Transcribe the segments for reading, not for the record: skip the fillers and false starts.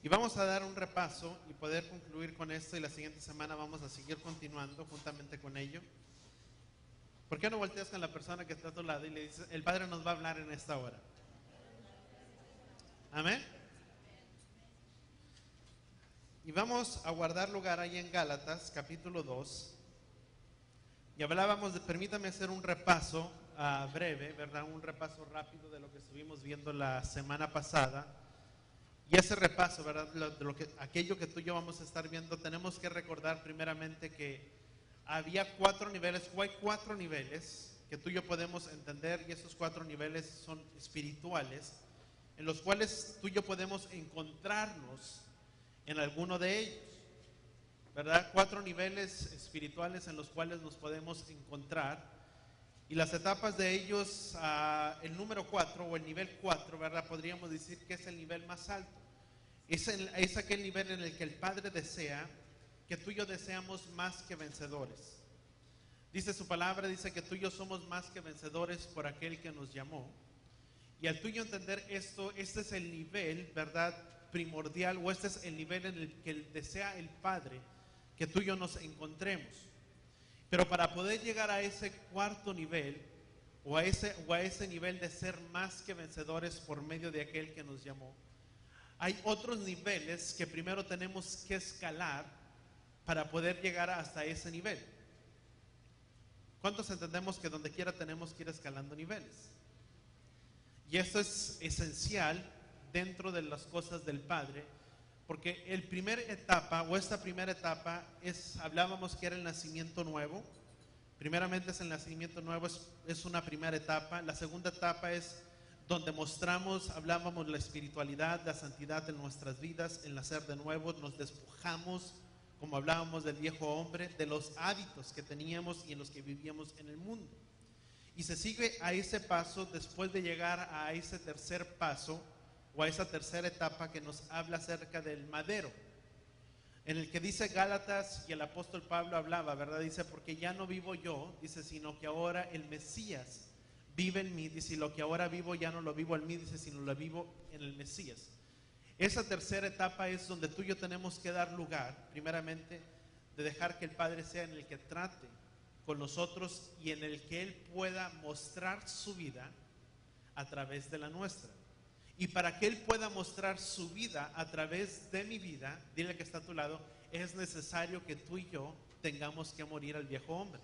Y vamos a dar un repaso y poder concluir con esto, y la siguiente semana vamos a seguir continuando juntamente con ello. ¿Por qué no volteas con la persona que está a tu lado y le dices, el Padre nos va a hablar en esta hora? Amén. Y vamos a guardar lugar ahí en Gálatas, capítulo 2. Y hablábamos de, permítame hacer un repaso breve, ¿verdad? Un repaso rápido de lo que estuvimos viendo la semana pasada. Y ese repaso, ¿verdad? Aquello que tú y yo vamos a estar viendo, tenemos que recordar primeramente que había 4 niveles, o hay 4 niveles que tú y yo podemos entender, y esos 4 niveles son espirituales, en los cuales tú y yo podemos encontrarnos en alguno de ellos, ¿verdad? 4 niveles espirituales en los cuales nos podemos encontrar, y las etapas de ellos, el número 4 o el nivel 4, ¿verdad? Podríamos decir que es el nivel más alto. Es aquel nivel en el que el Padre desea que tú y yo deseamos más que vencedores. Dice su palabra, dice que tú y yo somos más que vencedores por aquel que nos llamó. Y al tú y yo entender esto, este es el nivel, ¿verdad?, primordial, o este es el nivel en el que desea el Padre que tú y yo nos encontremos. Pero para poder llegar a ese 4 nivel, o a ese nivel de ser más que vencedores por medio de aquel que nos llamó, hay otros niveles que primero tenemos que escalar para poder llegar hasta ese nivel. ¿Cuántos entendemos que donde quiera tenemos que ir escalando niveles? Y esto es esencial dentro de las cosas del Padre, porque esta primera etapa hablábamos que era el nacimiento nuevo. Primeramente es el nacimiento nuevo, es una primera etapa. La segunda etapa es donde hablábamos la espiritualidad, la santidad en nuestras vidas, el nacer de nuevo, nos despojamos, como hablábamos del viejo hombre, de los hábitos que teníamos y en los que vivíamos en el mundo. Y se sigue a ese paso después de llegar a ese tercer paso, o a esa tercera etapa que nos habla acerca del madero, en el que dice Gálatas, y el apóstol Pablo hablaba, ¿verdad? Dice, porque ya no vivo yo, dice, sino que ahora el Mesías vive en mí, dice, y lo que ahora vivo ya no lo vivo en mí, dice, sino lo vivo en el Mesías. Esa tercera etapa es donde tú y yo tenemos que dar lugar, primeramente, de dejar que el Padre sea en el que trate con nosotros y en el que Él pueda mostrar su vida a través de la nuestra. Y para que Él pueda mostrar su vida a través de mi vida, dile que está a tu lado, es necesario que tú y yo tengamos que morir al viejo hombre.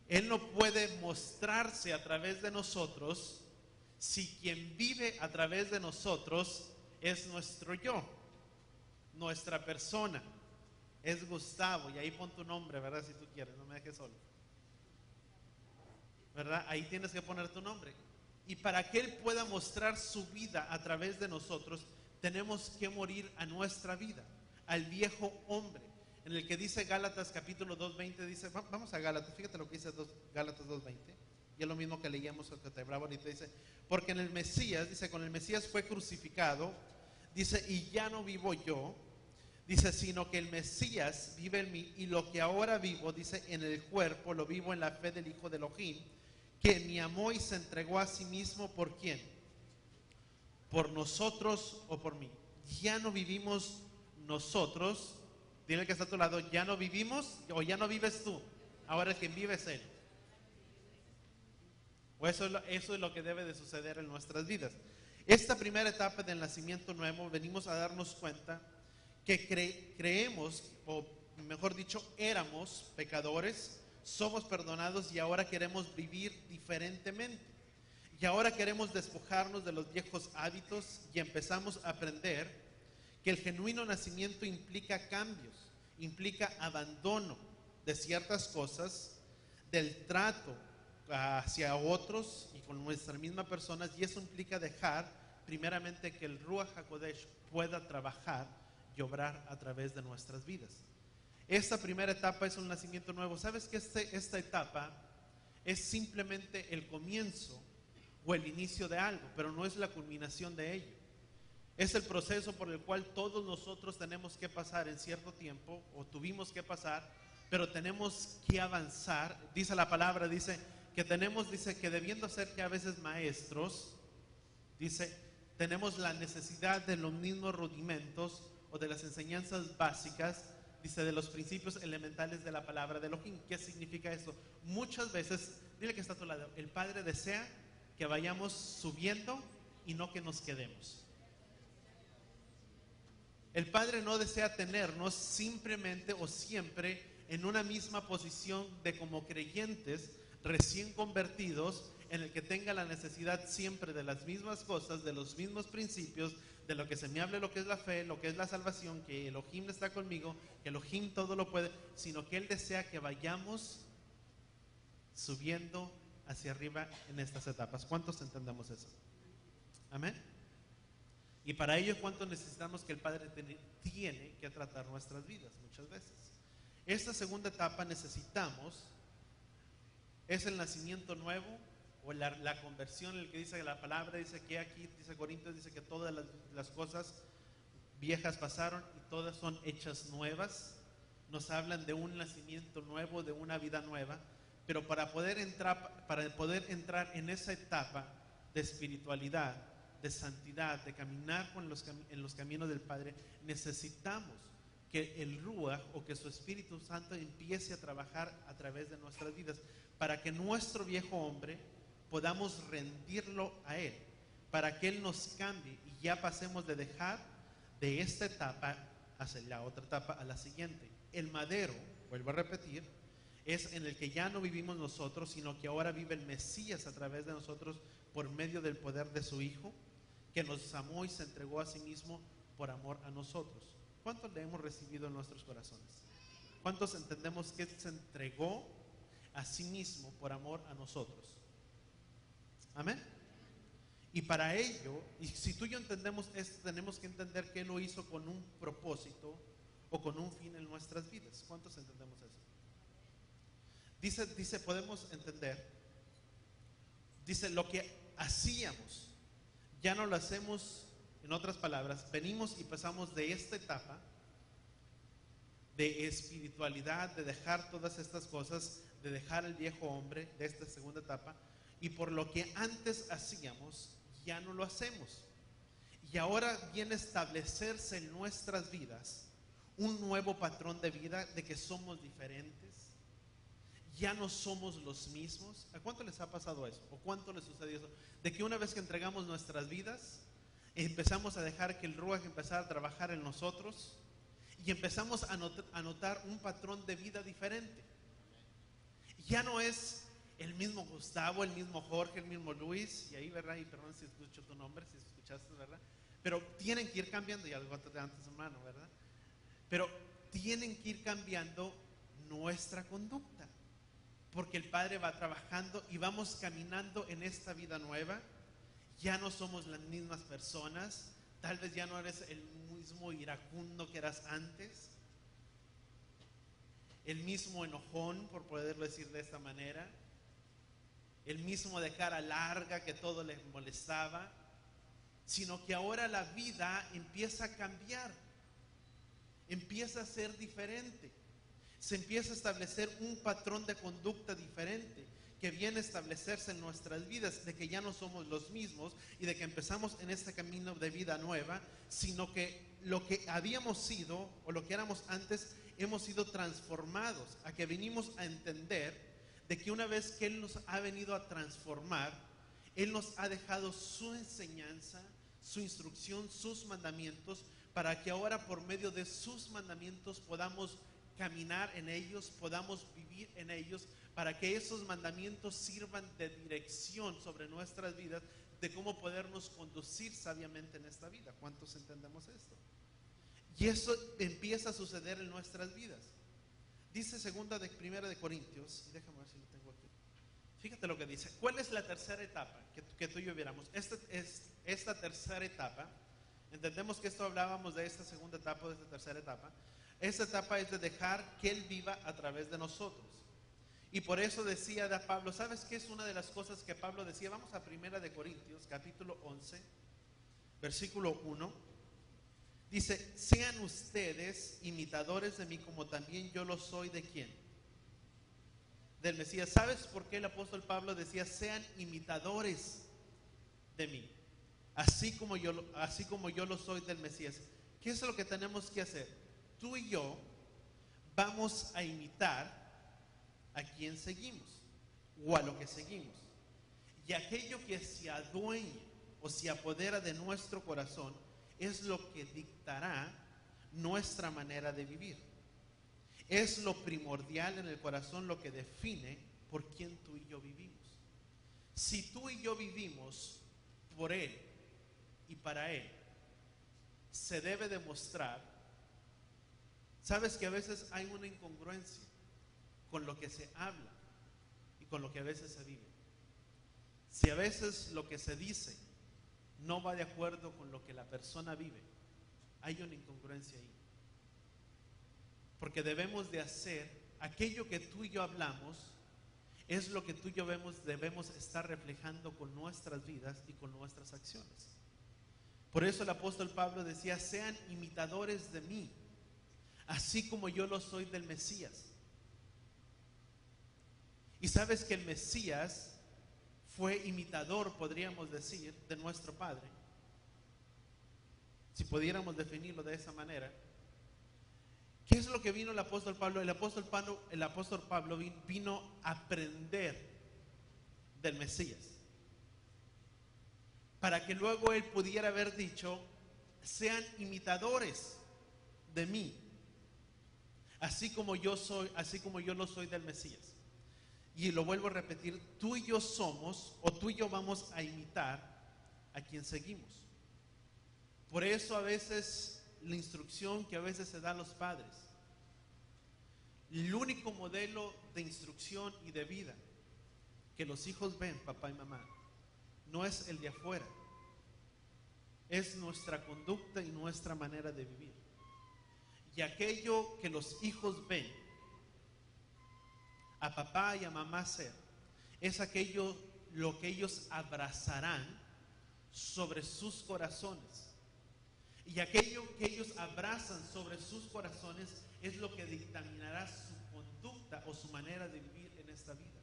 Él no puede mostrarse a través de nosotros si quien vive a través de nosotros es nuestro yo, nuestra persona. Es Gustavo, y ahí pon tu nombre, ¿verdad? Si tú quieres, no me dejes solo, ¿verdad? Ahí tienes que poner tu nombre. Y para que Él pueda mostrar su vida a través de nosotros, tenemos que morir a nuestra vida, al viejo hombre, en el que dice Gálatas capítulo 2:20, dice, vamos a Gálatas, fíjate lo que dice Gálatas 2:20, y es lo mismo que leíamos el que te hablaba ahorita, dice, porque en el Mesías, dice, con el Mesías fue crucificado, dice, y ya no vivo yo, dice, sino que el Mesías vive en mí, y lo que ahora vivo, dice, en el cuerpo, lo vivo en la fe del Hijo de Elohim, que me amó y se entregó a sí mismo. ¿Por quién? ¿Por nosotros o por mí? Ya no vivimos nosotros. Dile que está a tu lado, ya no vivimos, o ya no vives tú, ahora el que vive es Él. O eso es lo que debe de suceder en nuestras vidas. Esta primera etapa del nacimiento nuevo, venimos a darnos cuenta que creemos, o mejor dicho, éramos pecadores, somos perdonados y ahora queremos vivir diferentemente. Y ahora queremos despojarnos de los viejos hábitos y empezamos a aprender que el genuino nacimiento implica cambios, implica abandono de ciertas cosas, del trato hacia otros y con nuestras mismas personas, y eso implica dejar primeramente que el Ruach HaKodesh pueda trabajar y obrar a través de nuestras vidas. Esta primera etapa es un nacimiento nuevo. ¿Sabes que esta etapa es simplemente el comienzo o el inicio de algo, pero no es la culminación de ello? Es el proceso por el cual todos nosotros tenemos que pasar en cierto tiempo, o tuvimos que pasar, pero tenemos que avanzar. Dice la palabra, dice que debiendo ser que a veces maestros, dice, tenemos la necesidad de los mismos rudimentos o de las enseñanzas básicas, dice, de los principios elementales de la palabra de Elohim. ¿Qué significa eso? Muchas veces, dile que está a tu lado, el Padre desea que vayamos subiendo y no que nos quedemos. El Padre no desea tenernos simplemente o siempre en una misma posición de como creyentes recién convertidos, en el que tenga la necesidad siempre de las mismas cosas, de los mismos principios, de lo que se me hable, lo que es la fe, lo que es la salvación, que Elohim está conmigo, que Elohim todo lo puede, sino que Él desea que vayamos subiendo hacia arriba en estas etapas. ¿Cuántos entendemos eso? Amén. Y para ello, ¿cuánto necesitamos que el Padre tiene que tratar nuestras vidas? Muchas veces. Esta segunda etapa necesitamos, es el nacimiento nuevo o la conversión, el que dice la palabra, dice que aquí, dice Corintios, dice que todas las cosas viejas pasaron y todas son hechas nuevas. Nos hablan de un nacimiento nuevo, de una vida nueva, pero para poder entrar en esa etapa de espiritualidad, de santidad, de caminar en los caminos del Padre, necesitamos que el Ruach o que su Espíritu Santo empiece a trabajar a través de nuestras vidas, para que nuestro viejo hombre podamos rendirlo a Él, para que Él nos cambie y ya pasemos de dejar de esta etapa hacia la otra etapa, a la siguiente. El madero, vuelvo a repetir, es en el que ya no vivimos nosotros, sino que ahora vive el Mesías a través de nosotros por medio del poder de su Hijo, que nos amó y se entregó a sí mismo por amor a nosotros. ¿Cuántos le hemos recibido en nuestros corazones? ¿Cuántos entendemos que Él se entregó a sí mismo por amor a nosotros? Amén. Y para ello, y si tú y yo entendemos esto, tenemos que entender que Él lo hizo con un propósito o con un fin en nuestras vidas. ¿Cuántos entendemos eso? Dice, podemos entender, dice, lo que hacíamos, ya no lo hacemos. En otras palabras, venimos y pasamos de esta etapa de espiritualidad, de dejar todas estas cosas, de dejar el viejo hombre, de esta segunda etapa, y por lo que antes hacíamos, ya no lo hacemos. Y ahora viene a establecerse en nuestras vidas un nuevo patrón de vida, de que somos diferentes, ya no somos los mismos. ¿A cuánto les ha pasado eso? ¿O cuánto les sucedió eso? De que una vez que entregamos nuestras vidas, empezamos a dejar que el Ruach empezara a trabajar en nosotros y empezamos a notar un patrón de vida diferente. Ya no es el mismo Gustavo, el mismo Jorge, el mismo Luis, y ahí, ¿verdad? Y perdón si escucho tu nombre, si escuchaste, ¿verdad? Pero tienen que ir cambiando, y algo de antes, hermano, ¿verdad? Pero tienen que ir cambiando nuestra conducta, porque el Padre va trabajando y vamos caminando en esta vida nueva. Ya no somos las mismas personas. Tal vez ya no eres el mismo iracundo que eras antes, el mismo enojón, por poderlo decir de esta manera, el mismo de cara larga que todo les molestaba, sino que ahora la vida empieza a cambiar, empieza a ser diferente, se empieza a establecer un patrón de conducta diferente que viene a establecerse en nuestras vidas, de que ya no somos los mismos y de que empezamos en este camino de vida nueva, sino que lo que habíamos sido o lo que éramos antes, hemos sido transformados, a que venimos a entender de que una vez que Él nos ha venido a transformar, Él nos ha dejado su enseñanza, su instrucción, sus mandamientos, para que ahora por medio de sus mandamientos podamos caminar en ellos, podamos vivir en ellos, para que esos mandamientos sirvan de dirección sobre nuestras vidas, de cómo podernos conducir sabiamente en esta vida. ¿Cuántos entendemos esto? Y eso empieza a suceder en nuestras vidas. Dice primera de Corintios, y déjame ver si lo tengo aquí. Fíjate lo que dice. ¿Cuál es la tercera etapa que tú y yo viéramos? Esta tercera etapa, entendemos que esto hablábamos de esta segunda etapa, de esta tercera etapa. Esta etapa es de dejar que Él viva a través de nosotros. Y por eso decía de Pablo, ¿sabes qué es una de las cosas que Pablo decía? Vamos a primera de Corintios, capítulo 11, versículo 1. Dice, sean ustedes imitadores de mí como también yo lo soy de ¿quién? Del Mesías. ¿Sabes por qué el apóstol Pablo decía, sean imitadores de mí? así como yo lo soy del Mesías. ¿Qué es lo que tenemos que hacer? Tú y yo vamos a imitar a quien seguimos o a lo que seguimos. Y aquello que se adueñe o se apodera de nuestro corazón es lo que dictará nuestra manera de vivir. Es lo primordial en el corazón, lo que define por quién tú y yo vivimos. Si tú y yo vivimos por Él y para Él, se debe demostrar. Sabes que a veces hay una incongruencia con lo que se habla y con lo que a veces se vive. Si a veces lo que se dice no va de acuerdo con lo que la persona vive, hay una incongruencia ahí. Porque debemos de hacer aquello que tú y yo hablamos, es lo que tú y yo debemos estar reflejando con nuestras vidas y con nuestras acciones. Por eso el apóstol Pablo decía: sean imitadores de mí, así como yo lo soy del Mesías. Y sabes que el Mesías fue imitador, podríamos decir, de nuestro Padre, si pudiéramos definirlo de esa manera. ¿Qué es lo que vino el apóstol Pablo? El apóstol Pablo vino a aprender del Mesías, para que luego él pudiera haber dicho: sean imitadores de mí, así como yo lo soy del Mesías. Y lo vuelvo a repetir: tú y yo somos, o tú y yo vamos a imitar a quien seguimos. Por eso a veces la instrucción que a veces se da a los padres, el único modelo de instrucción y de vida que los hijos ven, papá y mamá, no es el de afuera, es nuestra conducta y nuestra manera de vivir. Y aquello que los hijos ven a papá y a mamá hacer, es aquello lo que ellos abrazarán sobre sus corazones. Y aquello que ellos abrazan sobre sus corazones es lo que dictaminará su conducta o su manera de vivir en esta vida.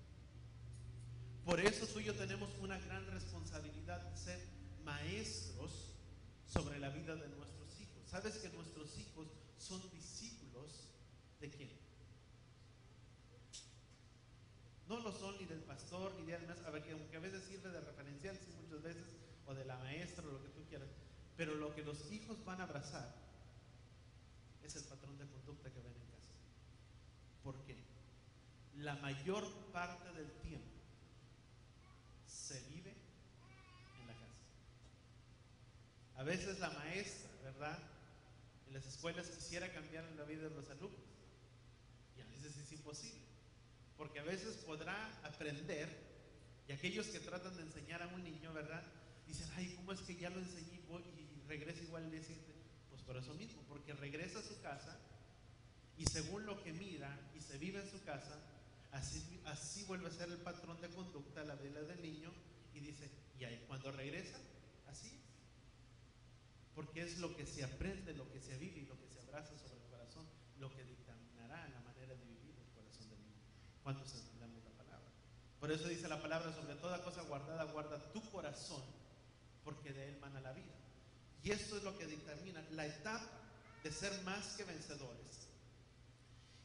Por eso tú y yo tenemos una gran responsabilidad de ser maestros sobre la vida de nuestros hijos. ¿Sabes que nuestros hijos son discípulos de quién? No lo son ni del pastor ni de alguien más, a ver, que aunque a veces sirve de referencial, sí, muchas veces, o de la maestra, o lo que tú quieras, pero lo que los hijos van a abrazar es el patrón de conducta que ven en casa. ¿Por qué? La mayor parte del tiempo se vive en la casa. A veces la maestra, ¿verdad?, en las escuelas quisiera cambiar la vida de los alumnos, y a veces es imposible, porque a veces podrá aprender, y aquellos que tratan de enseñar a un niño, ¿verdad?, dicen: ay, ¿cómo es que ya lo enseñé y regresa igual al día siguiente? Pues por eso mismo, porque regresa a su casa y según lo que mira y se vive en su casa, así vuelve a ser el patrón de conducta, la vida del niño, y dice: y ahí, cuando regresa, así es. Porque es lo que se aprende, lo que se vive y lo que se abraza sobre el corazón, lo que dictaminará la manera de vivir el corazón del niño. ¿Cuántos entendemos la palabra? Por eso dice la palabra: sobre toda cosa guardada, guarda tu corazón, porque de él mana la vida. Y esto es lo que determina la etapa de ser más que vencedores.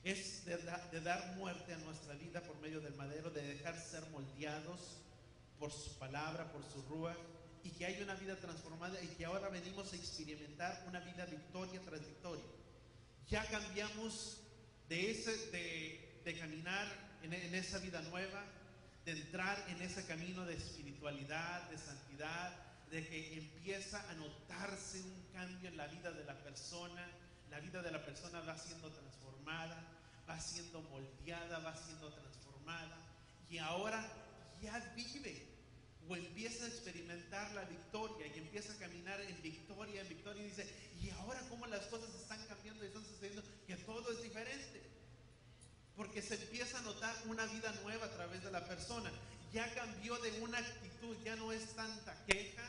Es de dar muerte a nuestra vida por medio del madero, de dejar ser moldeados por su palabra, por su rúa, y que haya una vida transformada, y que ahora venimos a experimentar una vida victoria tras victoria. Ya cambiamos de caminar en esa vida nueva, de entrar en ese camino de espiritualidad, de santidad, de que empieza a notarse un cambio en la vida de la persona. La vida de la persona va siendo transformada, va siendo moldeada, va siendo transformada, y ahora ya vive o empieza a experimentar la victoria y empieza a caminar en victoria, y dice: y ahora cómo las cosas están cambiando y están sucediendo, que todo es diferente, porque se empieza a notar una vida nueva a través de la persona. Ya cambió de una actitud, ya no es tanta queja,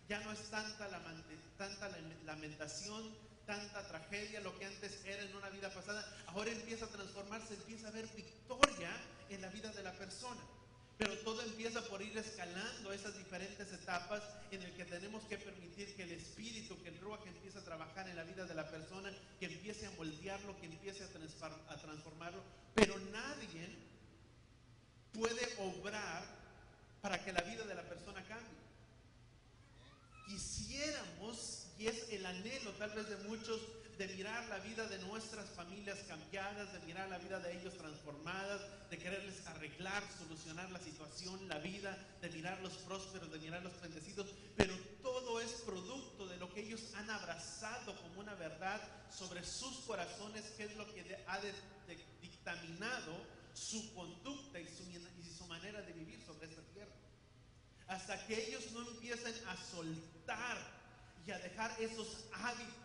ya no es tanta lamentación, tanta tragedia, lo que antes era en una vida pasada. Ahora empieza a transformarse, empieza a haber victoria en la vida de la persona. Pero todo empieza por ir escalando esas diferentes etapas en el que tenemos que permitir que el Espíritu, que el Ruach empiece a trabajar en la vida de la persona, que empiece a moldearlo, que empiece a transformarlo. Pero nadie puede obrar para que la vida de la persona cambie. Quisiéramos, y es el anhelo tal vez de muchos, de mirar la vida de nuestras familias cambiadas, de mirar la vida de ellos transformadas, de quererles arreglar, solucionar la situación, la vida, de mirarlos prósperos, de mirarlos bendecidos, pero todo es producto de lo que ellos han abrazado como una verdad sobre sus corazones, que es lo que ha dictaminado su conducta y su manera de vivir sobre esta tierra. Hasta que ellos no empiecen a soltar y a dejar esos hábitos,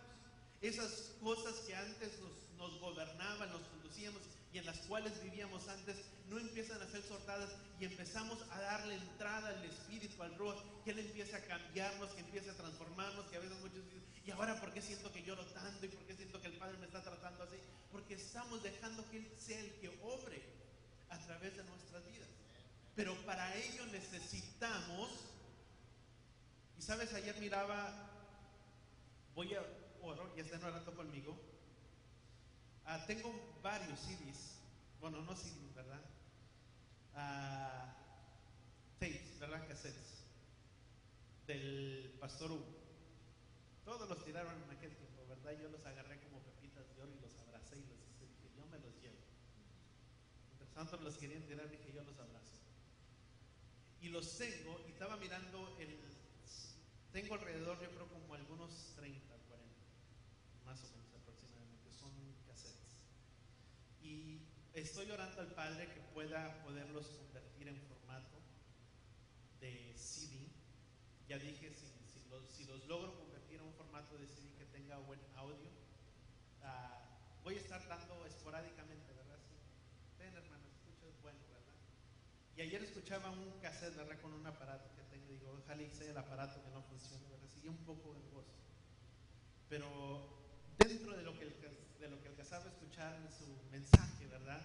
esas cosas que antes nos gobernaban, nos conducíamos y en las cuales vivíamos antes, no empiezan a ser soltadas y empezamos a darle entrada al Espíritu, al Ruach, que Él empiece a cambiarnos, que empiece a transformarnos, que a veces muchos dicen, ¿y ahora por qué siento que lloro tanto? ¿Y por qué siento que el Padre me está tratando así? Porque estamos dejando que Él sea el que obre a través de nuestras vidas. Pero para ello necesitamos, y sabes, ayer miraba, voy a oro y estén orando conmigo. Tengo varios CDs, bueno, no CDs, ¿verdad? Tapes, ¿verdad? Cassettes del pastor Hugo. Todos los tiraron en aquel tiempo, ¿verdad? Yo los agarré como pepitas de oro y los abracé y los dije, yo me los llevo. Mientras tanto los querían tirar, dije, yo los abrazo. Y los tengo, y estaba mirando tengo alrededor, yo creo como algunos 30, 40, más o menos aproximadamente, son cassettes. Y estoy orando al Padre que pueda poderlos convertir en formato de CD. Ya dije, si los logro convertir en un formato de CD que tenga buen audio, voy a estar dando esporádicamente, ¿verdad? Sí. Ven, hermano, escuchas bueno, ¿verdad? Y ayer escuchaba un cassette, ¿verdad? Con un aparato que tengo, digo, ojalá y sea el aparato que no funcione, ¿verdad? Sigue un poco gangoso. Pero dentro de lo que alcanzaba a escuchar en su mensaje, ¿verdad?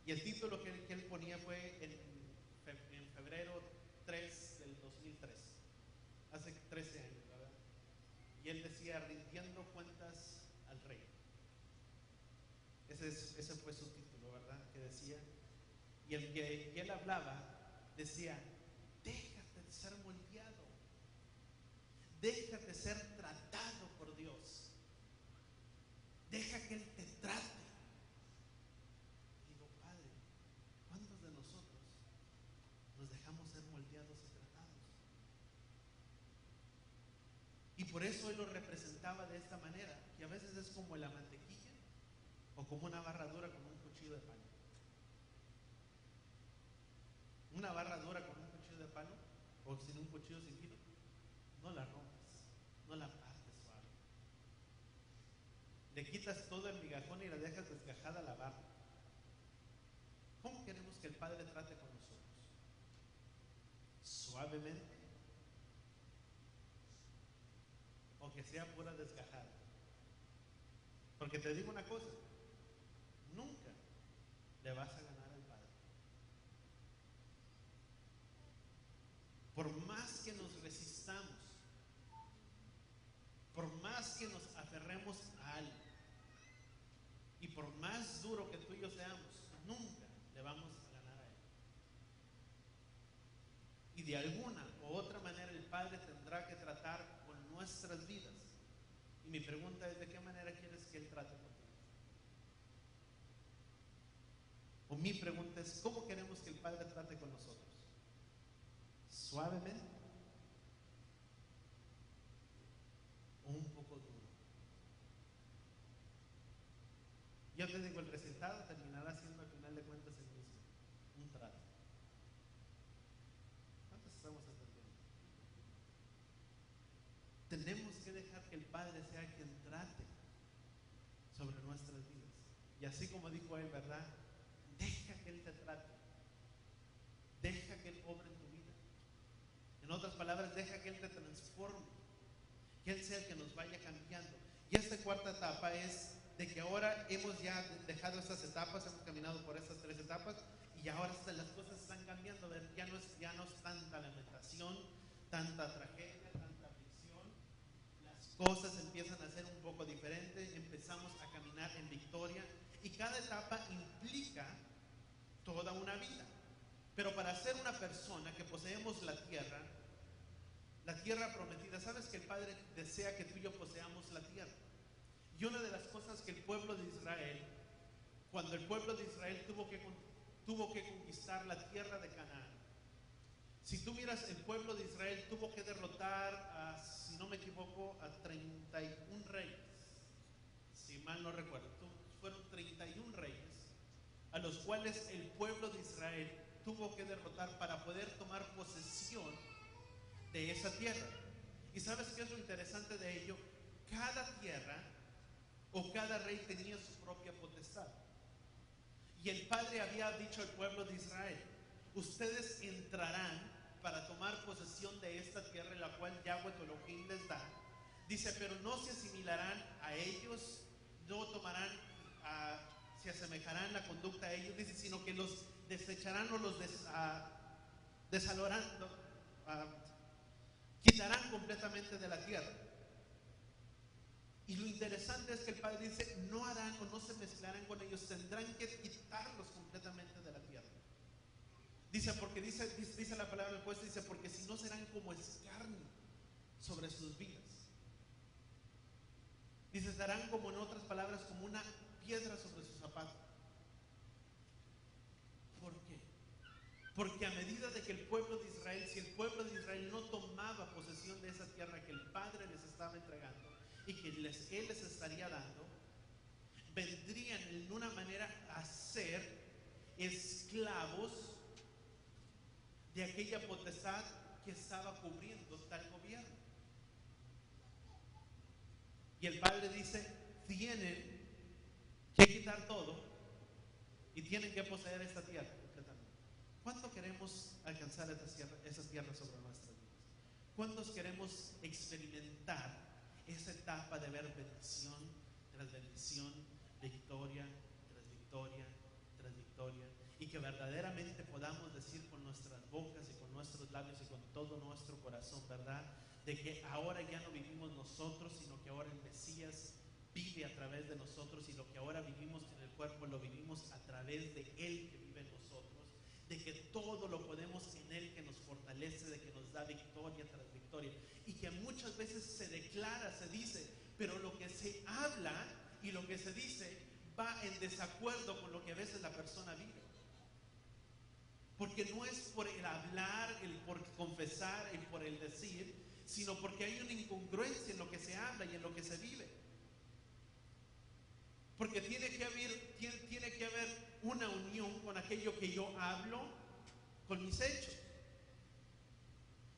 Y el título que él ponía fue en febrero 3 del 2003, hace 13 años, ¿verdad? Y él decía, rindiendo cuentas al rey. Ese fue su título, ¿verdad? Que decía, y el que él hablaba decía, déjate de ser moldeado, déjate ser tratado por Dios, deja que Él te trate. Digo, Padre, ¿cuántos de nosotros nos dejamos ser moldeados y tratados? Y por eso Él lo representaba de esta manera, que a veces es como la mantequilla o como una barra dura con un cuchillo de palo. Una barra dura con un cuchillo de palo o sin un cuchillo sin filo, no la rompes, no la partes suave. Le quitas todo el migajón y la dejas desgajada la barra. ¿Cómo queremos que el Padre trate con nosotros? ¿Suavemente? ¿O que sea pura desgajada? Porque te digo una cosa, nunca le vas a ganar al Padre. Por más que nos resistamos, por más que nos aferremos a algo, y por más duro que tú y yo seamos, nunca le vamos a ganar a Él. Y de alguna u otra manera el Padre tendrá que tratar con nuestras vidas. Y mi pregunta es, ¿de qué manera quieres que Él trate contigo? O mi pregunta es, ¿cómo queremos que el Padre trate con nosotros? ¿Suavemente? ¿O un poco duro? Yo te digo, el resultado terminará siendo al final de cuentas el mismo, un trato. ¿Cuántos estamos entendiendo? Tenemos que dejar que el Padre sea quien trate sobre nuestras vidas. Y así como dijo Él, ¿verdad? Deja que Él te trate. Deja que Él obre en tu vida. En otras palabras, deja que Él te transforme. Que Él sea el que nos vaya cambiando. Y esta cuarta etapa es de que ahora hemos ya dejado estas etapas, hemos caminado por estas tres etapas Y ahora las cosas están cambiando, ya no es tanta lamentación, tanta tragedia, tanta aflicción. Las cosas empiezan a ser un poco diferentes, empezamos a caminar en victoria y cada etapa implica toda una vida. Pero para ser una persona que poseemos la tierra prometida, sabes que el Padre desea que tú y yo poseamos la tierra. Y una de las cosas que el pueblo de Israel, cuando el pueblo de Israel tuvo que conquistar la tierra de Canaán, si tú miras, el pueblo de Israel tuvo que derrotar, si no me equivoco, a 31 reyes, si mal no recuerdo. Fueron 31 reyes a los cuales el pueblo de Israel tuvo que derrotar para poder tomar posesión de esa tierra. ¿Y sabes qué es lo interesante de ello? Cada tierra o cada rey tenía su propia potestad. Y el Padre había dicho al pueblo de Israel: ustedes entrarán para tomar posesión de esta tierra en la cual Yahweh tu Elohim les da. Dice, pero no se asimilarán a ellos, no tomarán, se asemejarán la conducta a ellos, dice, sino que los desecharán o los desalojarán, quitarán completamente de la tierra. Y lo interesante es que el Padre dice, no harán o no se mezclarán con ellos, tendrán que quitarlos completamente de la tierra. Dice, porque dice la palabra del juez, dice, porque si no serán como escarnio sobre sus vidas. Dice, estarán como, en otras palabras, como una piedra sobre su zapato. ¿Por qué? Porque a medida de que el pueblo de Israel, si el pueblo de Israel no tomaba posesión de esa tierra que el Padre les estaba entregando y que Él les estaría dando, vendrían en una manera a ser esclavos de aquella potestad que estaba cubriendo tal gobierno. Y el Padre dice, tienen que quitar todo y tienen que poseer esta tierra completamente. ¿Cuánto queremos alcanzar esas tierras sobre nuestras vidas? ¿Cuántos queremos experimentar esa etapa de ver bendición tras bendición, victoria tras victoria tras victoria? Y que verdaderamente podamos decir con nuestras bocas y con nuestros labios y con todo nuestro corazón, ¿verdad? De que ahora ya no vivimos nosotros, sino que ahora el Mesías vive a través de nosotros, y lo que ahora vivimos en el cuerpo lo vivimos a través de Él que vive en nosotros, de que todo lo podemos en Él que nos fortalece, de que nos da victoria tras victoria, y que muchas veces se declara, se dice, pero lo que se habla y lo que se dice va en desacuerdo con lo que a veces la persona vive. Porque no es por el hablar, el por confesar, el por el decir, sino porque hay una incongruencia en lo que se habla y en lo que se vive. Porque tiene que haber una unión con aquello que yo hablo, con mis hechos.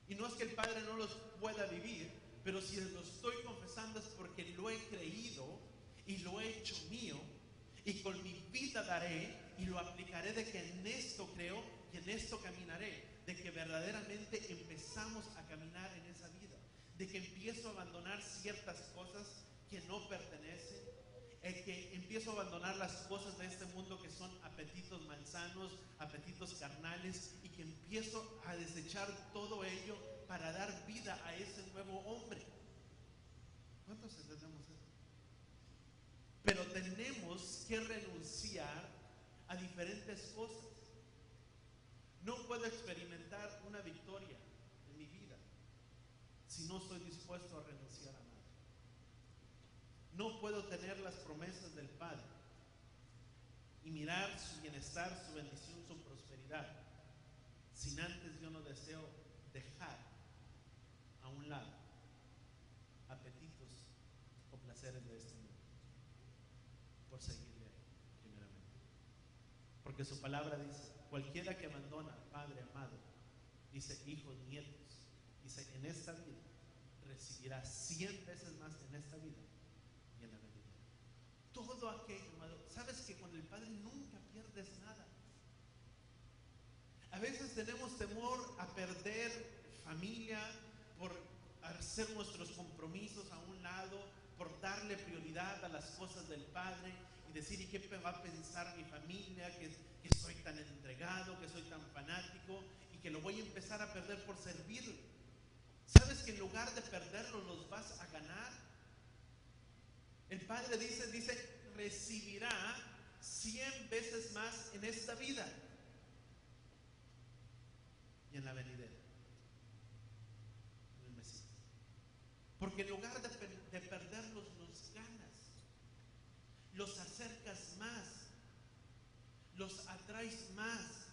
Y no es que el Padre no los pueda vivir, pero si lo estoy confesando es porque lo he creído y lo he hecho mío, y con mi vida daré y lo aplicaré, de que en esto creo y en esto caminaré, de que verdaderamente empezamos a caminar en esa vida, de que empiezo a abandonar ciertas cosas que no pertenecen, que empiezo a abandonar las cosas de este mundo que son apetitos malsanos, apetitos carnales, y que empiezo a desechar todo ello para dar vida a ese nuevo hombre. ¿Cuántos entendemos eso? Pero tenemos que renunciar a diferentes cosas. No puedo experimentar una victoria en mi vida si no estoy dispuesto a renunciar a nada. No puedo tener las promesas del Padre y mirar su bienestar, su bendición, su prosperidad, sin antes yo no deseo dejar a un lado apetitos o placeres de este mundo por seguirle a Él primeramente. Porque su palabra dice, cualquiera que abandona al Padre amado, dice, hijos, nietos, dice, en esta vida recibirá 100 veces más en esta vida y en la venidera. Todo aquello, amado, sabes que con el Padre nunca pierdes nada. A veces tenemos temor a perder familia por hacer nuestros compromisos a un lado, por darle prioridad prioridad a las cosas del Padre y decir, ¿y qué va a pensar mi familia? Que soy tan entregado, que soy tan fanático y que lo voy a empezar a perder por servirle. ¿Sabes que en lugar de perderlo los vas a ganar? El Padre dice, recibirá 100 veces más en esta vida y en la venidera, en el Mesías. Porque en lugar de perderlos, los ganas, los acercas más, los atraes más,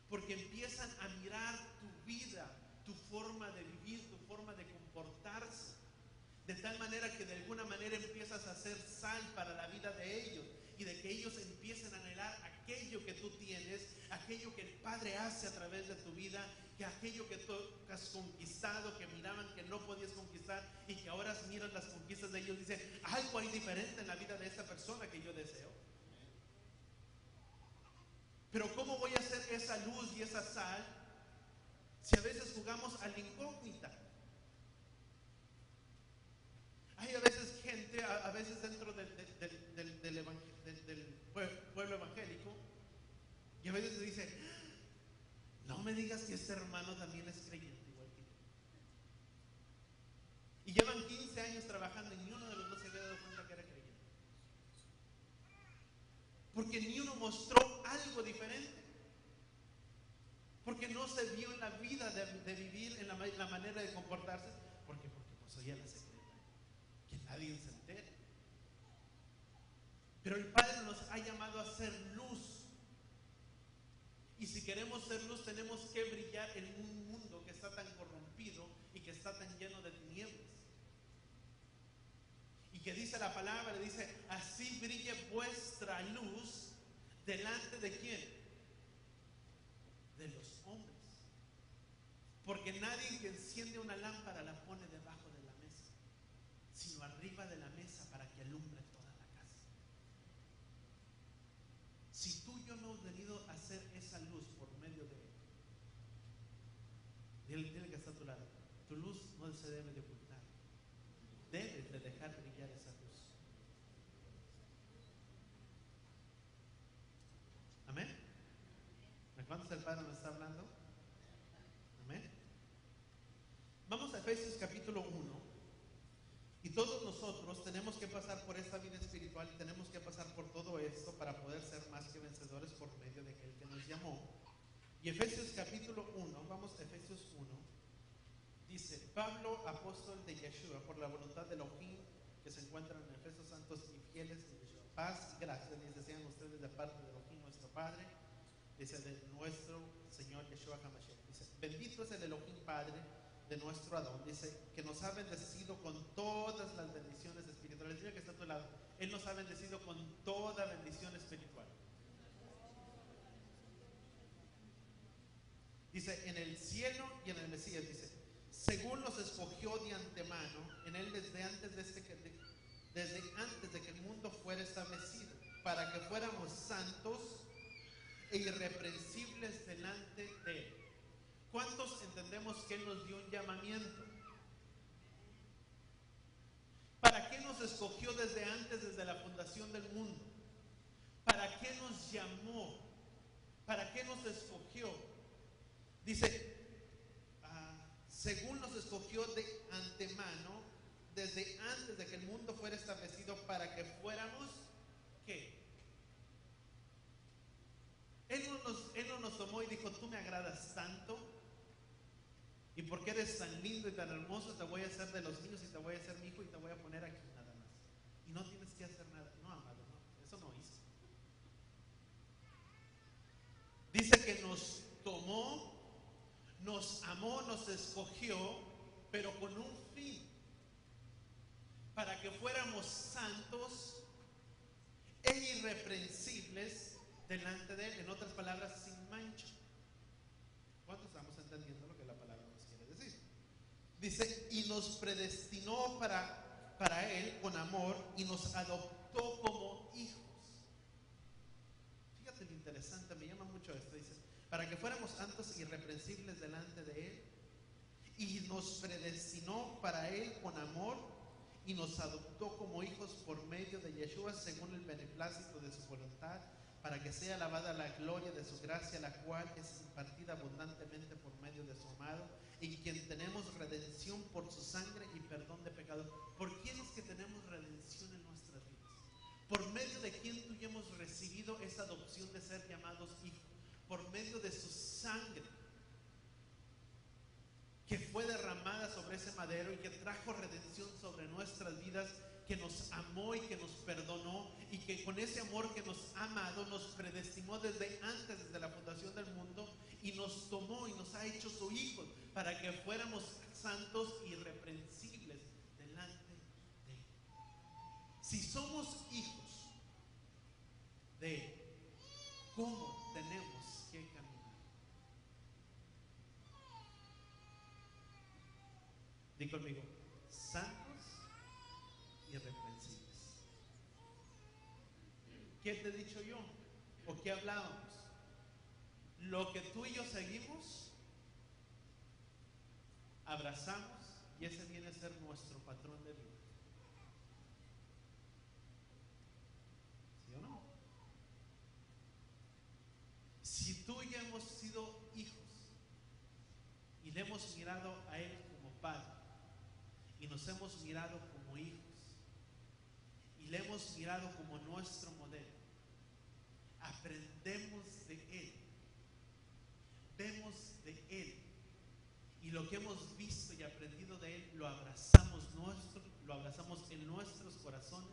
porque empiezan a mirar tu vida, tu forma de vivir, tu forma de comportarse, de tal manera que de alguna manera empiezas a ser sal para la vida de ellos, y de que ellos empiecen a anhelar aquello que tú tienes, aquello que el Padre hace a través de tu vida, que aquello que tú has conquistado, que miraban que no podías conquistar y que ahora miran las conquistas de ellos, dicen, algo hay diferente en la vida de esta persona que yo deseo. Pero ¿cómo voy a hacer esa luz y esa sal si a veces jugamos a la incógnita? Hay a veces gente, a veces dentro del pueblo evangélico, y a veces se dice, no me digas que este hermano también es creyente igual que yo. Y llevan 15 años trabajando y ni uno de los dos se había dado cuenta que era creyente. Porque ni uno mostró algo diferente. Porque no se vio en la vida de vivir, en la manera de comportarse. Porque poseía la secreta. Que nadie se entere. Pero el Padre nos ha llamado a ser luz. Y si queremos ser luz, tenemos que brillar en un mundo que está tan corrompido y que está tan lleno de tinieblas. Y que dice la palabra, dice, así brille vuestra luz delante de quién? De los hombres. Porque nadie que enciende una lámpara la pone debajo de la mesa, sino arriba de la mesa para que alumbre toda la casa. Si tú y yo hemos venido a hacer esa luz por medio de él, dile que está a tu lado, tu luz no se debe de ocultar, debes de dejar brillar esa luz. Amén. ¿De cuántos el Padre nos está hablando? Amén. Vamos a Efesios capítulo 1. Y todos nosotros tenemos que pasar por esta vida espiritual y tenemos que pasar por todo esto para poder ser más que vencedores por medio de aquel que nos llamó. Y Efesios capítulo 1, vamos a Efesios 1, dice, Pablo, apóstol de Yeshua, por la voluntad de Elohim, que se encuentran en Efesios santos y fieles de Yeshua. Paz y gracias les desean ustedes de parte de Elohim, nuestro Padre, dice, de nuestro Señor Yeshua HaMashiach. Dice, bendito es el Elohim Padre de nuestro Adón, dice, que nos ha bendecido con todas las bendiciones espirituales. Dice que está a tu lado, Él nos ha bendecido con toda bendición espiritual. Dice, en el cielo y en el Mesías, dice, según nos escogió de antemano, en Él desde antes de que el mundo fuera establecido, para que fuéramos santos e irreprensibles delante de Él. ¿Cuántos entendemos que Él nos dio un llamamiento? ¿Para qué nos escogió desde antes, desde la fundación del mundo? ¿Para qué nos llamó? ¿Para qué nos escogió? Dice, según nos escogió de antemano, desde antes de que el mundo fuera establecido, para que fuéramos, ¿qué? Él no nos tomó y dijo, tú me agradas tanto, y porque eres tan lindo y tan hermoso, te voy a hacer de los niños y te voy a hacer mi hijo y te voy a poner aquí nada más. Y no tienes que hacer nada. No, amado, no, eso no hizo. Dice que nos tomó, nos amó, nos escogió, pero con un fin, para que fuéramos santos e irreprensibles delante de Él. En otras palabras, sin mancha. ¿Cuántos estamos entendiendo lo que la palabra nos quiere decir? Dice, y nos predestinó para Él con amor y nos adoptó como hijos. Fíjate lo interesante, me llama mucho esto. Dice, para que fuéramos santos e irreprensibles delante de Él, y nos predestinó para Él con amor y nos adoptó como hijos por medio de Yeshua según el beneplácito de su voluntad, para que sea alabada la gloria de su gracia, la cual es impartida abundantemente por medio de su amado, en quien tenemos redención por su sangre y perdón de pecados. ¿Por quién es que tenemos redención en nuestras vidas? Por medio de quien tú y yo hemos recibido esa adopción de ser llamados hijos, por medio de su sangre, que fue derramada sobre ese madero y que trajo redención sobre nuestras vidas, que nos amó y que nos perdonó, y que con ese amor que nos ha amado nos predestinó desde antes, desde la fundación del mundo, y nos tomó y nos ha hecho sus hijos para que fuéramos santos y irreprensibles delante de Él. Si somos hijos de Él, ¿cómo tenemos que caminar? Di conmigo, santos y irreprensibles. ¿Qué te he dicho yo? ¿O qué hablábamos? Lo que tú y yo seguimos, abrazamos, y ese viene a ser nuestro patrón de vida. ¿Sí o no? Si tú y yo hemos sido hijos y le hemos mirado a Él como Padre, y nos hemos mirado como hijos, y le hemos mirado como nuestro modelo, aprendemos de Él, vemos de Él, y lo que hemos visto y aprendido de Él lo abrazamos en nuestros corazones,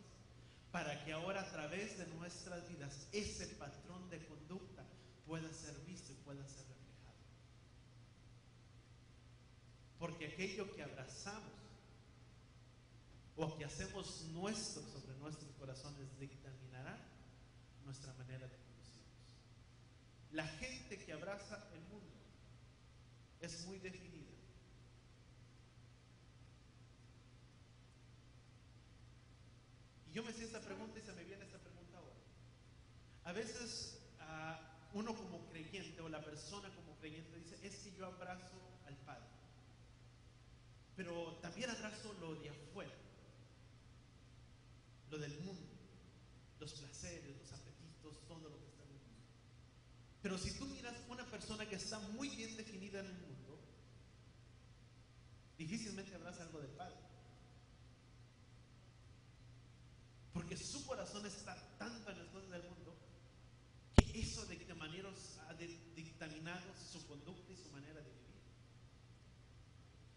para que ahora a través de nuestras vidas ese patrón de conducta pueda ser visto y pueda ser reflejado. Porque aquello que abrazamos o que hacemos nuestro sobre nuestros corazones dictaminará nuestra manera de conducirnos. La gente que abraza el mundo es muy definida. Y yo me hacía esta pregunta y se me viene esta pregunta ahora. A veces uno como creyente o la persona como creyente dice, es que yo abrazo al Padre, pero también abrazo lo de afuera, lo del mundo, los placeres, los apetitos, todo lo que está en el mundo. Pero si tú miras una persona que está muy bien definida en el mundo, difícilmente abraza algo del Padre, porque su corazón está tanto en las cosas del mundo que eso de manera ha dictaminado su conducta y su manera de vivir.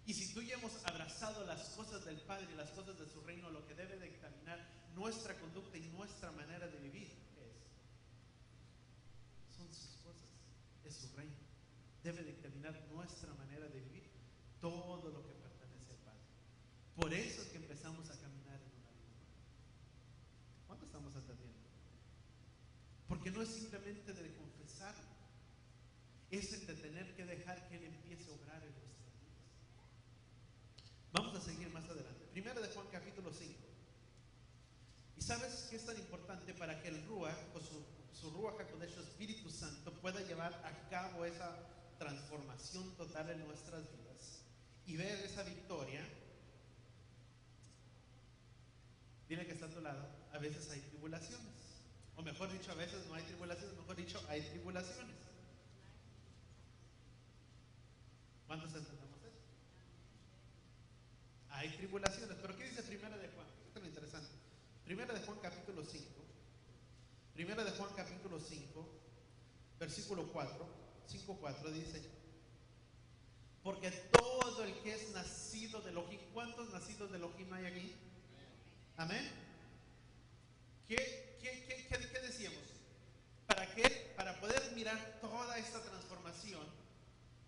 Y si tú ya hemos abrazado las cosas del Padre y las cosas de su reino, lo que debe dictaminar nuestra conducta y nuestra manera de vivir son sus cosas, es su reino. Debe dictaminar nuestra manera de vivir, todo lo que pertenece al Padre. Por eso es que empezamos a caminar en una vida nueva. ¿Cuánto estamos atendiendo? Porque no es simplemente de confesarlo, es el de tener que dejar que Él empiece a obrar en nuestras vidas. Vamos a seguir más adelante. Primero de Juan capítulo 5. ¿Y sabes qué es tan importante para que el Ruach o su Ruach HaKodesh, su Espíritu Santo, pueda llevar a cabo esa transformación total en nuestras vidas y ver esa victoria? Dile que está a tu lado, a veces hay tribulaciones. O mejor dicho, a veces no hay tribulaciones, mejor dicho, hay tribulaciones. ¿Cuántos entendemos eso? Hay tribulaciones. ¿Pero qué dice Primera de Juan? Esto es lo interesante. Primera de Juan capítulo 5. Primera de Juan capítulo 5, versículo 4, 5:4 dice: porque todo el que es nacido de Elohim, ¿cuántos nacidos de Elohim hay aquí? Amén. ¿Qué decíamos? Para poder mirar toda esta transformación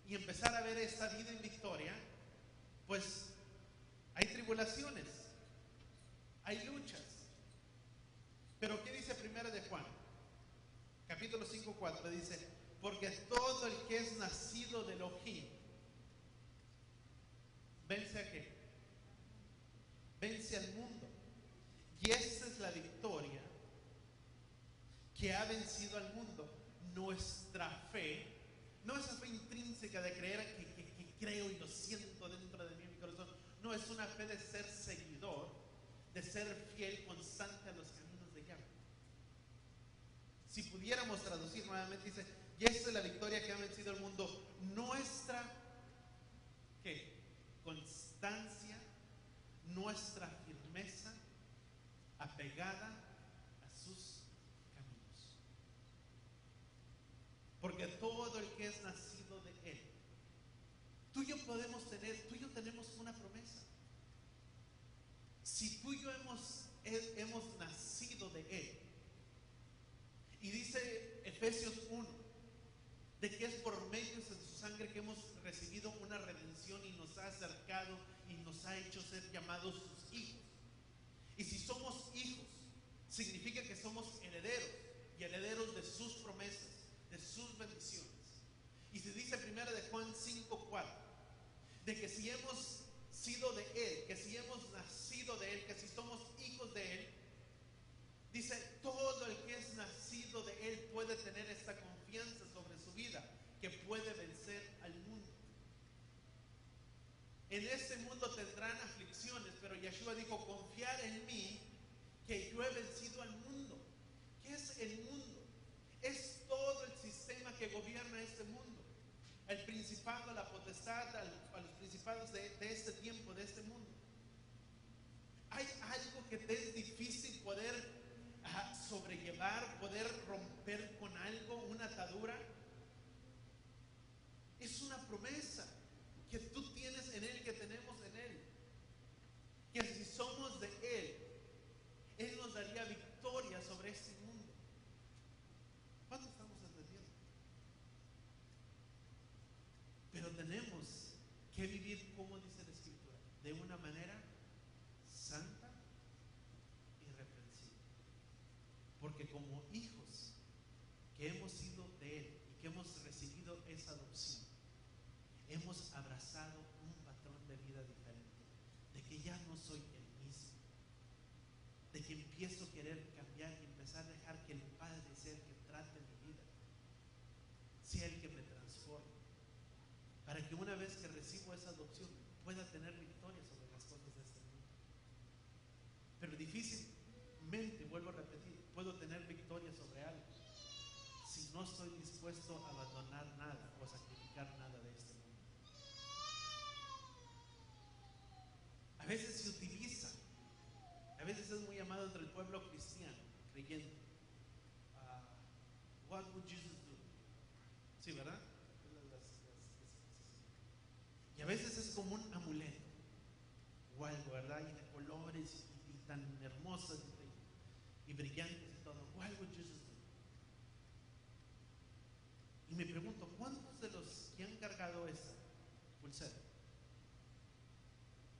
y empezar a ver esta vida en victoria, pues hay tribulaciones, hay luchas. Pero ¿qué dice Primera de Juan? Capítulo 5:4 dice: porque todo el que es nacido de Elohim vence a qué? Vence al mundo. Y esta es la victoria que ha vencido al mundo. Nuestra fe, no esa fe intrínseca de creer que creo y lo siento dentro de mí en mi corazón. No, es una fe de ser seguidor, de ser fiel, constante a los caminos de Yahweh. Si pudiéramos traducir nuevamente, dice, y esta es la victoria que ha vencido el mundo, nuestra, ¿qué? Constancia, nuestra firmeza, apegada a sus caminos. Porque todo el que es nacido de Él, tú y yo tenemos una promesa. Si tú y yo hemos nacido de Él, y dice Efesios 1, de que es por medio de su sangre que hemos recibido una redención y nos ha acercado y nos ha hecho ser llamados sus hijos. Y si somos hijos, significa que somos herederos y herederos de sus promesas, de sus bendiciones. Y se dice primero de Juan 5:4, de que si hemos sido de Él, que si hemos nacido de Él, que si somos hijos de Él, dice, todo el que es nacido de Él puede tener esta confianza sobre su vida, que puede vencer al mundo. En este mundo tendrán aflicciones, pero Yeshua dijo, confiar en mí, que yo he vencido al mundo. ¿Qué es el mundo? Es todo el sistema que gobierna este mundo. El principado, la potestad, a los principados de este tiempo, de este mundo. ¿Hay algo que te es difícil poder sobrellevar, poder romper con algo, una atadura? Es una promesa que tú tienes en Él, que tenemos en Él. Que si somos de Él, Él nos daría victoria sobre este mundo. ¿Cuánto estamos entendiendo? Pero tenemos que vivir, como dice la Escritura, de una manera santa y reprensible. Porque como hijos que hemos sido de Él y que hemos recibido esa adopción, hemos abrazado un patrón de vida diferente, de que ya no soy el mismo, de que empiezo a querer cambiar y empezar a dejar que el Padre sea el que trate mi vida, sea el que me transforme, para que una vez que recibo esa adopción pueda tener victoria sobre las cosas de este mundo. Pero difícilmente, vuelvo a repetir, puedo tener victoria sobre algo si no estoy dispuesto a abandonar nada o a sacrificar nada de este mundo. A veces se utiliza, a veces es muy llamado entre el pueblo cristiano, creyente. What would Jesus do? Sí, ¿verdad? Y a veces es como un amuleto o algo, ¿verdad? Y de colores y tan hermosas y brillantes y todo. What would Jesus do? Y me pregunto, ¿cuántos de los que han cargado esa pulsera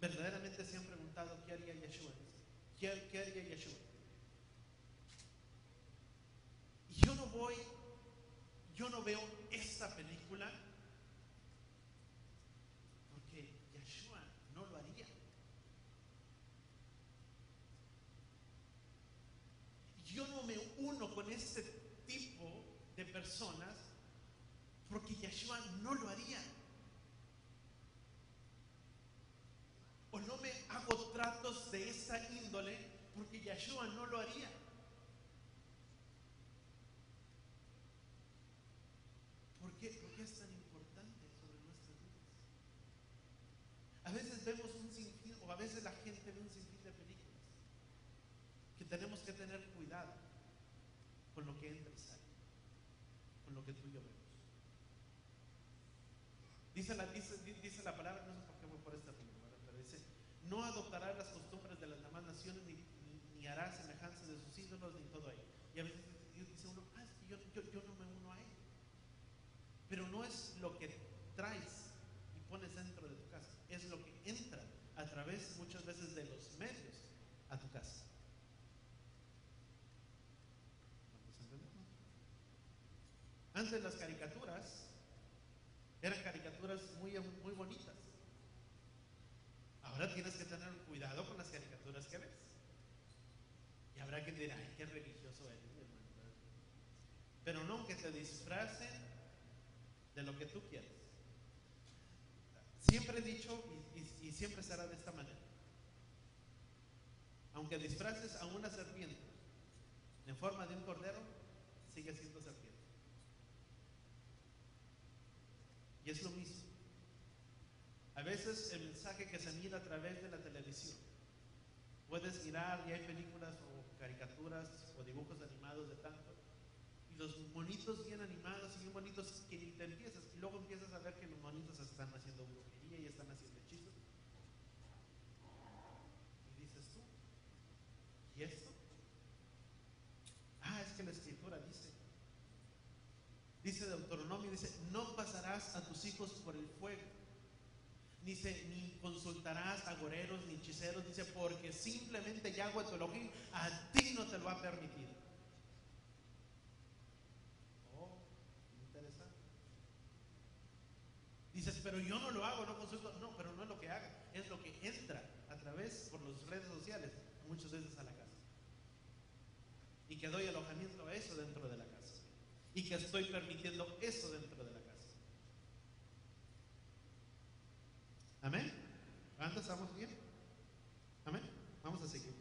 verdaderamente se han preguntado qué haría Yeshua? ¿Qué haría Yeshua? Y yo no veo esta película porque Yeshua no lo haría. Yo no me uno con este tipo de personas porque Yeshua no lo haría. O no me hago tratos de esta índole porque Yeshua no lo haría. ¿Por qué es tan importante sobre nuestras vidas? A veces vemos un sinfín, o a veces la gente ve un sinfín de películas, que tenemos que tener cuidado con lo que entra y sale, con lo que tú y yo vemos. Dice la palabra, no sé por qué voy por esta película, pero dice, no adoptarás las costumbres de las demás naciones, ni harás semejanza de sus ídolos, ni todo ello. Y a veces dice uno, es que yo no me uno a él. Pero no es lo que traes y pones dentro de tu casa, es lo que entra a través muchas veces de los medios a tu casa. ¿Vamos a entender? Antes las caricaturas eran caricaturas muy, muy bonitas. Ahora tienes que tener cuidado con las caricaturas que ves. Y habrá quien dirá, ay, qué religioso eres, hermano. Pero no, que te disfracen de lo que tú quieres. Siempre he dicho y siempre será de esta manera. Aunque disfraces a una serpiente en forma de un cordero, sigue siendo serpiente. Y es lo mismo. A veces el mensaje que se mira a través de la televisión, puedes mirar y hay películas o caricaturas o dibujos animados de tanto, y los monitos bien animados y bien bonitos que ni te empiezas, y luego empiezas a ver que los monitos están haciendo brujería y están haciendo hechizos. Y dices tú, ¿y esto? Ah, es que la escritura dice Deuteronomio, dice, no pasarás a tus hijos por el fuego, ni consultarás a agoreros ni hechiceros, dice, porque simplemente Yahweh tu Elohim a ti no te lo ha permitido. Oh, interesante. Dices, pero yo no lo hago, no consulto. No, pero no es lo que haga, es lo que entra a través por las redes sociales, muchas veces a la casa. Y que doy alojamiento a eso dentro de la casa. Y que estoy permitiendo eso dentro de la casa. Amén. ¿Antes estamos bien? Amén. Vamos a seguir.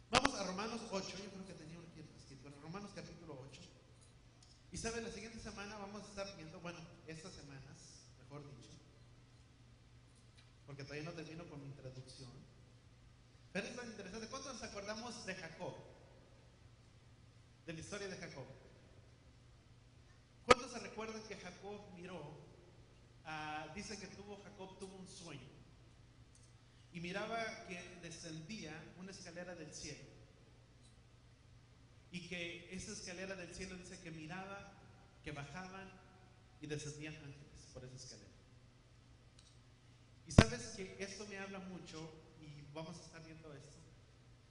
Vamos a Romanos 8. Yo creo que tenía un aquí escrito. Romanos capítulo 8. Y saben, la siguiente semana vamos a estar viendo, bueno, estas semanas, mejor dicho, porque todavía no termino con mi introducción. Pero es tan interesante. ¿Cuántos nos acordamos de Jacob? De la historia de Jacob. ¿Cuántos se recuerdan que Jacob miró? Dice que Jacob tuvo un sueño. Y miraba que descendía una escalera del cielo. Y que esa escalera del cielo dice que miraba, que bajaban y descendían ángeles por esa escalera. Y sabes que esto me habla mucho, y vamos a estar viendo esto,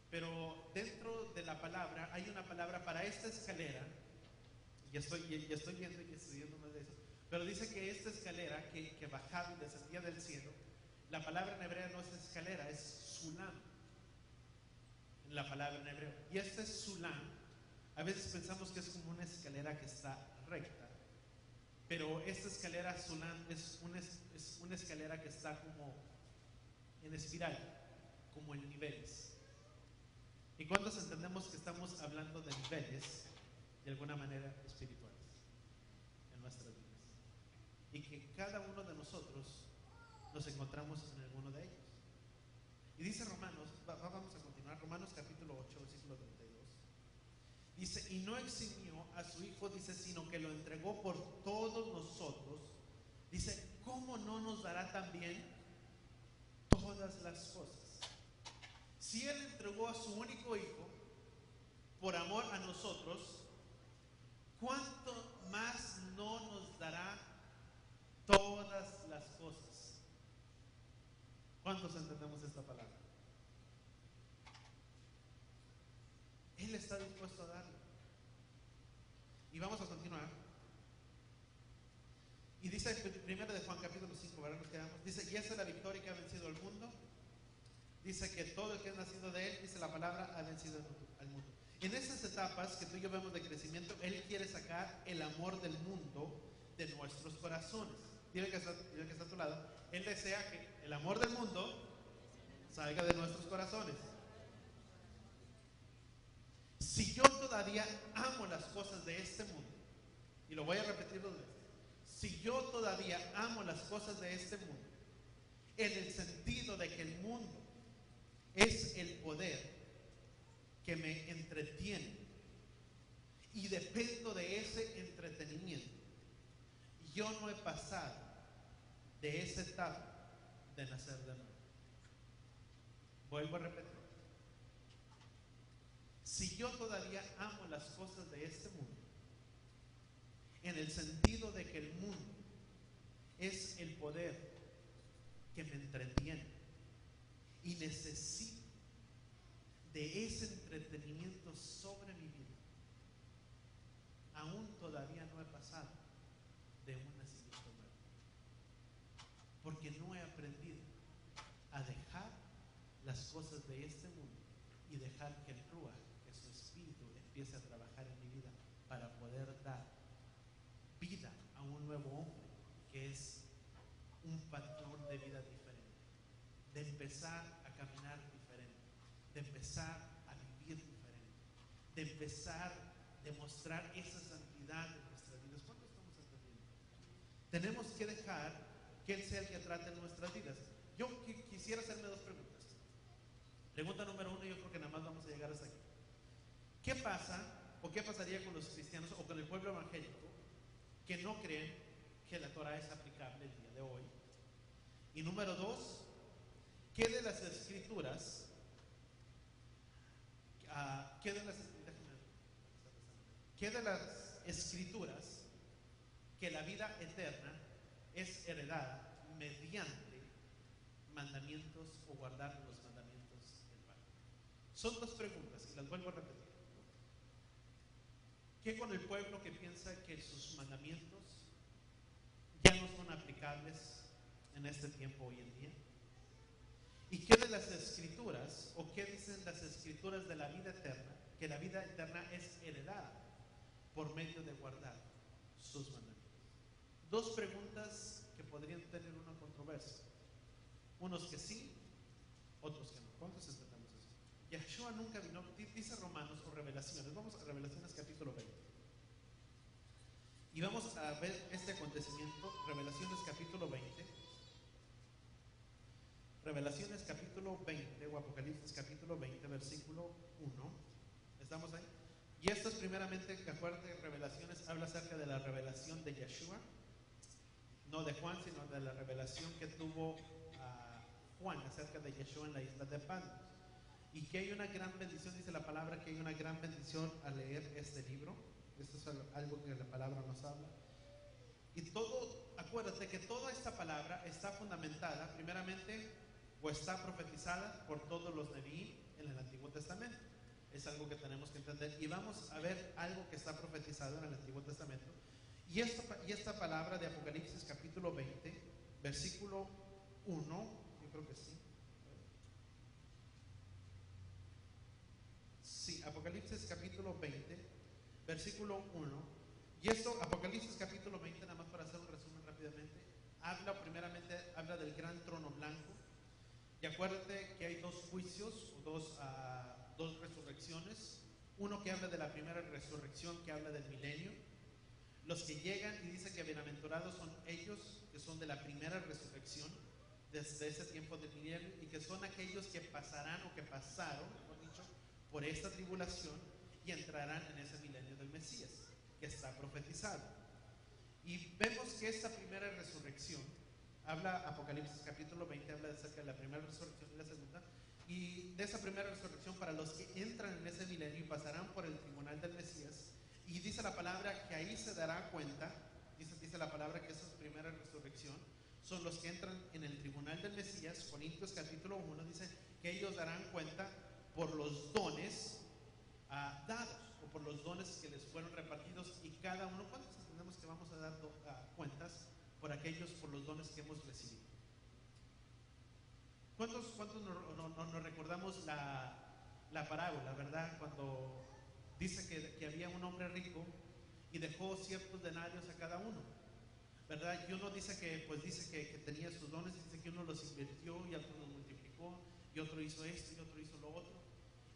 pero dentro de la palabra hay una palabra para esta escalera, y estoy viendo y estudiando más de eso, pero dice que esta escalera que bajaba y descendía del cielo, la palabra en hebreo no es escalera, es sulam, la palabra en hebreo. Y este sulam, a veces pensamos que es como una escalera que está recta, pero esta escalera sulam es una escalera que está como en espiral, como en niveles. ¿Y cuántos entendemos que estamos hablando de niveles de alguna manera espirituales en nuestras vidas? Y que cada uno de nosotros nos encontramos en alguno de ellos. Y dice Romanos, vamos a continuar, Romanos capítulo 8, versículo 32. Dice, y no eximió a su hijo, dice, sino que lo entregó por todos nosotros. Dice, ¿cómo no nos dará también todas las cosas? Si él entregó a su único hijo por amor a nosotros, ¿cuánto más no nos dará todas las cosas? ¿Cuántos entendemos esta palabra? Él está dispuesto a darlo. Y vamos a continuar. Y dice primero de Juan capítulo 5, ¿verdad? Nos quedamos. Dice, y esa es la victoria que ha vencido al mundo. Dice que todo el que es nacido de él, dice la palabra, ha vencido al mundo. En esas etapas que tú y yo vemos de crecimiento, él quiere sacar el amor del mundo de nuestros corazones. Dile que está a tu lado. Él desea que el amor del mundo salga de nuestros corazones. Si yo todavía amo las cosas de este mundo, y lo voy a repetir dos veces, si yo todavía amo las cosas de este mundo, en el sentido de que el mundo es el poder que me entretiene y dependo de ese entretenimiento, yo no he pasado de esa etapa de nacer de nuevo. Vuelvo a repetir. Si yo todavía amo las cosas de este mundo, en el sentido de que el mundo es el poder que me entretiene y necesito de ese entretenimiento sobre mi vida, aún todavía no he pasado de un nacimiento nuevo, porque no he aprendido a dejar las cosas de este mundo y dejar que el Ruach, que su espíritu, empiece a trabajar en mi vida para poder dar vida a un nuevo hombre que es un patrón de vida diferente, de empezar a caminar diferente, de empezar empezar a vivir diferente, de empezar a demostrar esa santidad en nuestras vidas. ¿Cuánto estamos entendiendo? Tenemos que dejar que Él sea el que trate nuestras vidas. Yo quisiera hacerme dos preguntas. Pregunta número uno, yo creo que nada más vamos a llegar hasta aquí. ¿Qué pasa o qué pasaría con los cristianos o con el pueblo evangélico que no creen que la Torah es aplicable el día de hoy? Y número dos, ¿qué de las escrituras, qué de las escrituras que la vida eterna es heredada mediante mandamientos o guardar los mandamientos del Padre? Son dos preguntas y las vuelvo a repetir. ¿Qué con el pueblo que piensa que sus mandamientos ya no son aplicables en este tiempo hoy en día? ¿Y qué de las escrituras, o qué dicen las escrituras de la vida eterna, que la vida eterna es heredada por medio de guardar sus mandamientos? Dos preguntas que podrían tener una controversia. Unos que sí, otros que no. ¿Cuántos entendemos eso? Yahshua nunca vino, dice Romanos o Revelaciones. Vamos a Revelaciones capítulo 20. Y vamos a ver este acontecimiento, Revelaciones capítulo 20. Revelaciones capítulo 20 o Apocalipsis capítulo 20, versículo 1. ¿Estamos ahí? Y esto es primeramente, que acuérdate, Revelaciones habla acerca de la revelación de Yeshua, no de Juan, sino de la revelación que tuvo Juan acerca de Yeshua en la isla de Patmos. Y que hay una gran bendición, dice la palabra, que hay una gran bendición al leer este libro. Esto es algo que la palabra nos habla. Y todo, acuérdate que toda esta palabra está fundamentada, primeramente, o está profetizada por todos los Nevi'im en el Antiguo Testamento. Es algo que tenemos que entender. Y vamos a ver algo que está profetizado en el Antiguo Testamento. Y esta palabra de Apocalipsis capítulo 20, versículo 1, yo creo que sí. Sí, Apocalipsis capítulo 20, versículo 1. Y esto, Apocalipsis capítulo 20, nada más para hacer un resumen rápidamente, habla del gran trono blanco. Y acuérdate que hay dos juicios, dos resurrecciones. Uno que habla de la primera resurrección, que habla del milenio. Los que llegan y dice que bienaventurados son ellos que son de la primera resurrección, desde ese tiempo del milenio, y que son aquellos que pasarán o que pasaron, mejor dicho, por esta tribulación y entrarán en ese milenio del Mesías, que está profetizado. Y vemos que esta primera resurrección, Apocalipsis capítulo 20, habla acerca de la primera resurrección y la segunda, y de esa primera resurrección para los que entran en ese milenio y pasarán por el tribunal del Mesías. Y dice la palabra que ahí se dará cuenta, dice la palabra que esa primera resurrección son los que entran en el tribunal del Mesías. Corintios capítulo 1 dice que ellos darán cuenta por los dones dados, o por los dones que les fueron repartidos, y cada uno, ¿cuántos entendemos que vamos a dar cuentas por los dones que hemos recibido? ¿Cuántos nos recordamos la parábola, verdad? Cuando dice que había un hombre rico y dejó ciertos denarios a cada uno, ¿verdad? Y uno dice que tenía sus dones, y dice que uno los invirtió y otro los multiplicó, y otro hizo esto y otro hizo lo otro.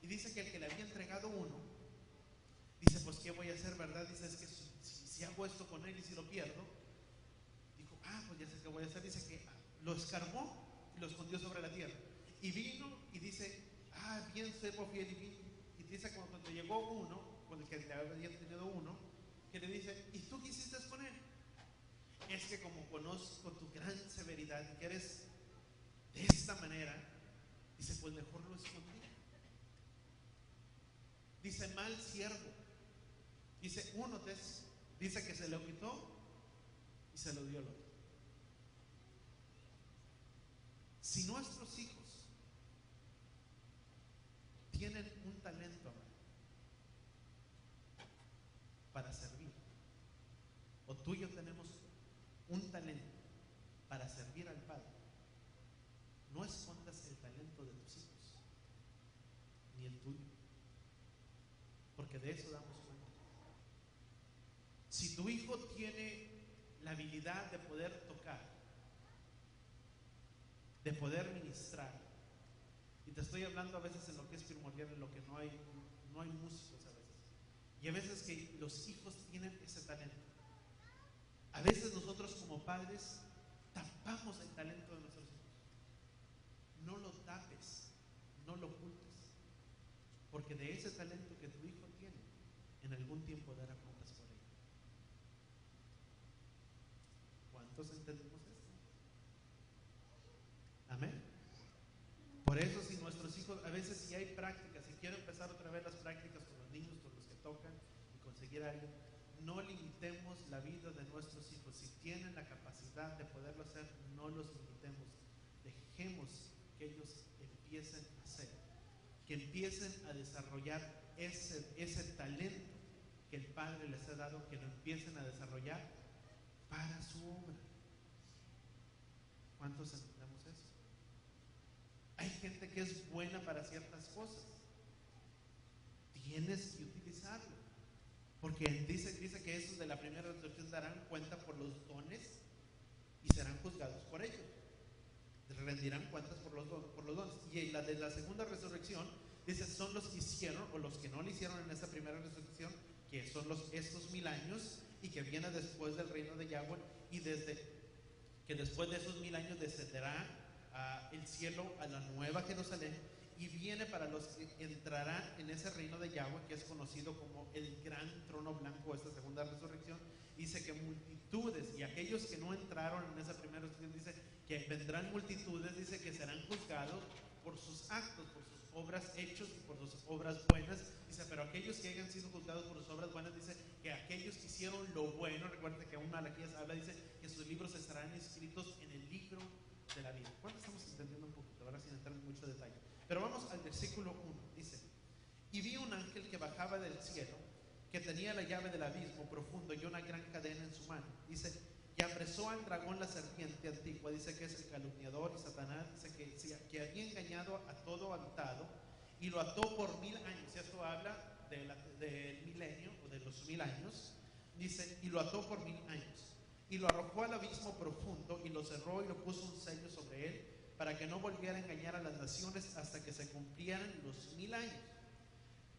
Y dice que el que le había entregado uno, dice, pues ¿qué voy a hacer, verdad? Dice, es que si hago esto con él y si lo pierdo, dijo, pues ya sé qué voy a hacer. Dice que lo escarbó y lo escondió sobre la tierra. Y vino y dice, bien, siervo fiel, y vino. Y dice cuando llegó uno, con el que le había tenido uno, que le dice, ¿y tú qué hiciste con él? Es que como conozco tu gran severidad y que eres de esta manera, dice, pues mejor lo escondí. Dice, mal siervo. Dice, dice que se lo quitó y se lo dio al otro. Si nuestros hijos tienen un talento para servir, o tú y yo tenemos un talento para servir al Padre, no escondas el talento de tus hijos, ni el tuyo, porque de eso damos cuenta. Si tu hijo tiene la habilidad de poder tocar, de poder ministrar y Y te estoy hablando a veces en lo que es primordial, en lo que no hay músicos a veces. Y a veces que los hijos tienen ese talento. A veces nosotros como padres tapamos el talento de nuestros hijos. No lo tapes, no lo ocultes, porque de ese talento que tu hijo tiene, en algún tiempo dará cuentas por ello. ¿Cuántos entendemos esto? Amén. Por eso si nuestros hijos, a veces si hay prácticas, si quiero empezar otra vez las prácticas con los niños, con los que tocan y conseguir a alguien, no limitemos la vida de nuestros hijos. Si tienen la capacidad de poderlo hacer, no los limitemos. Dejemos que ellos empiecen a hacer, que empiecen a desarrollar ese talento que el Padre les ha dado, que lo empiecen a desarrollar para su obra. ¿Cuántos entendemos eso? Hay gente que es buena para ciertas cosas. Tienes que utilizarlo. Porque dice que esos de la primera resurrección darán cuenta por los dones y serán juzgados por ellos. Rendirán cuentas por los dones. Y la de la segunda resurrección, dice, son los que hicieron o los que no lo hicieron en esta primera resurrección, que son estos 1000 años y que viene después del reino de Yahweh, y que después de esos 1000 años descenderá el cielo a la nueva Jerusalén, y viene para los que entrarán en ese reino de Yahweh, que es conocido como el gran trono blanco, esta segunda resurrección. Dice que multitudes, y aquellos que no entraron en esa primera resurrección, dice que vendrán multitudes, dice que serán juzgados por sus actos, por sus obras hechos y por sus obras buenas. Dice, pero aquellos que hayan sido juzgados por sus obras buenas, dice que aquellos que hicieron lo bueno, recuerden que aún Malaquías habla, dice que sus libros estarán escritos en el libro de la vida. ¿Cuánto estamos entendiendo un poquito? Ahora sin entrar en mucho detalle. Pero vamos al versículo 1. Dice, y vi un ángel que bajaba del cielo, que tenía la llave del abismo profundo y una gran cadena en su mano. Dice, y apresó al dragón, la serpiente antigua, dice que es el calumniador y Satanás, dice que había engañado a todo habitado, y lo ató por 1000 años. Esto habla del milenio o de los 1000 años. Dice, y lo ató por 1000 años, y lo arrojó al abismo profundo, y lo cerró y lo puso un sello sobre él, para que no volviera a engañar a las naciones hasta que se cumplieran los 1000 años.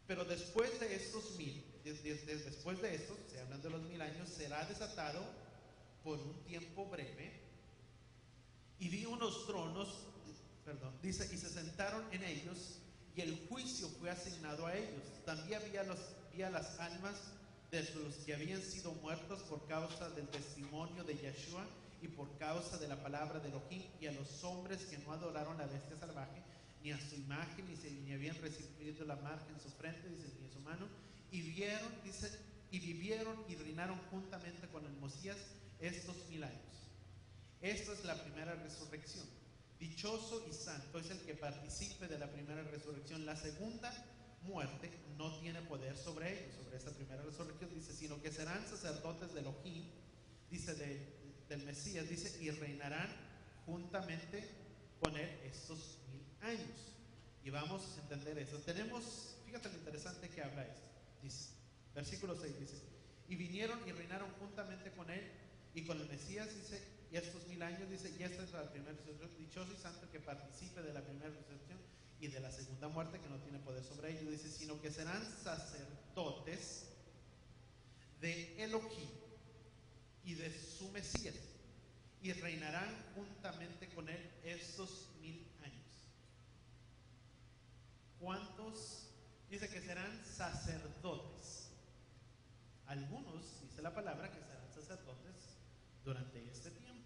Pero después de estos 1000, después de estos, se hablan de los 1000 años, será desatado por un tiempo breve. Y vi unos tronos, dice, y se sentaron en ellos, y el juicio fue asignado a ellos. También había las almas de los que habían sido muertos por causa del testimonio de Yeshua y por causa de la palabra de Elohim, y a los hombres que no adoraron a la bestia salvaje, ni a su imagen, ni habían recibido la marca en su frente, dice, ni en su mano, y vieron, dice, y vivieron y reinaron juntamente con el Mesías estos 1000 años. Esta es la primera resurrección. Dichoso y santo es el que participe de la primera resurrección. La segunda muerte no tiene poder sobre ellos, sobre esta primera resurrección, dice, sino que serán sacerdotes de Elohim, dice, del Mesías, dice, y reinarán juntamente con él estos 1000 años. Y vamos a entender eso. Fíjate lo interesante que habla esto. Dice, versículo 6, dice, y vinieron y reinaron juntamente con él y con el Mesías, dice, y estos 1000 años, dice, y esta es la primera resurrección. Dichoso y santo el que participe de la primera resurrección y de la segunda muerte, que no tiene poder sobre ellos, dice, sino que serán sacerdotes de Elohim y de su Mesías, y reinarán juntamente con él estos 1000 años. ¿Cuántos? Dice que serán sacerdotes. Algunos, dice la palabra, que serán sacerdotes durante este tiempo.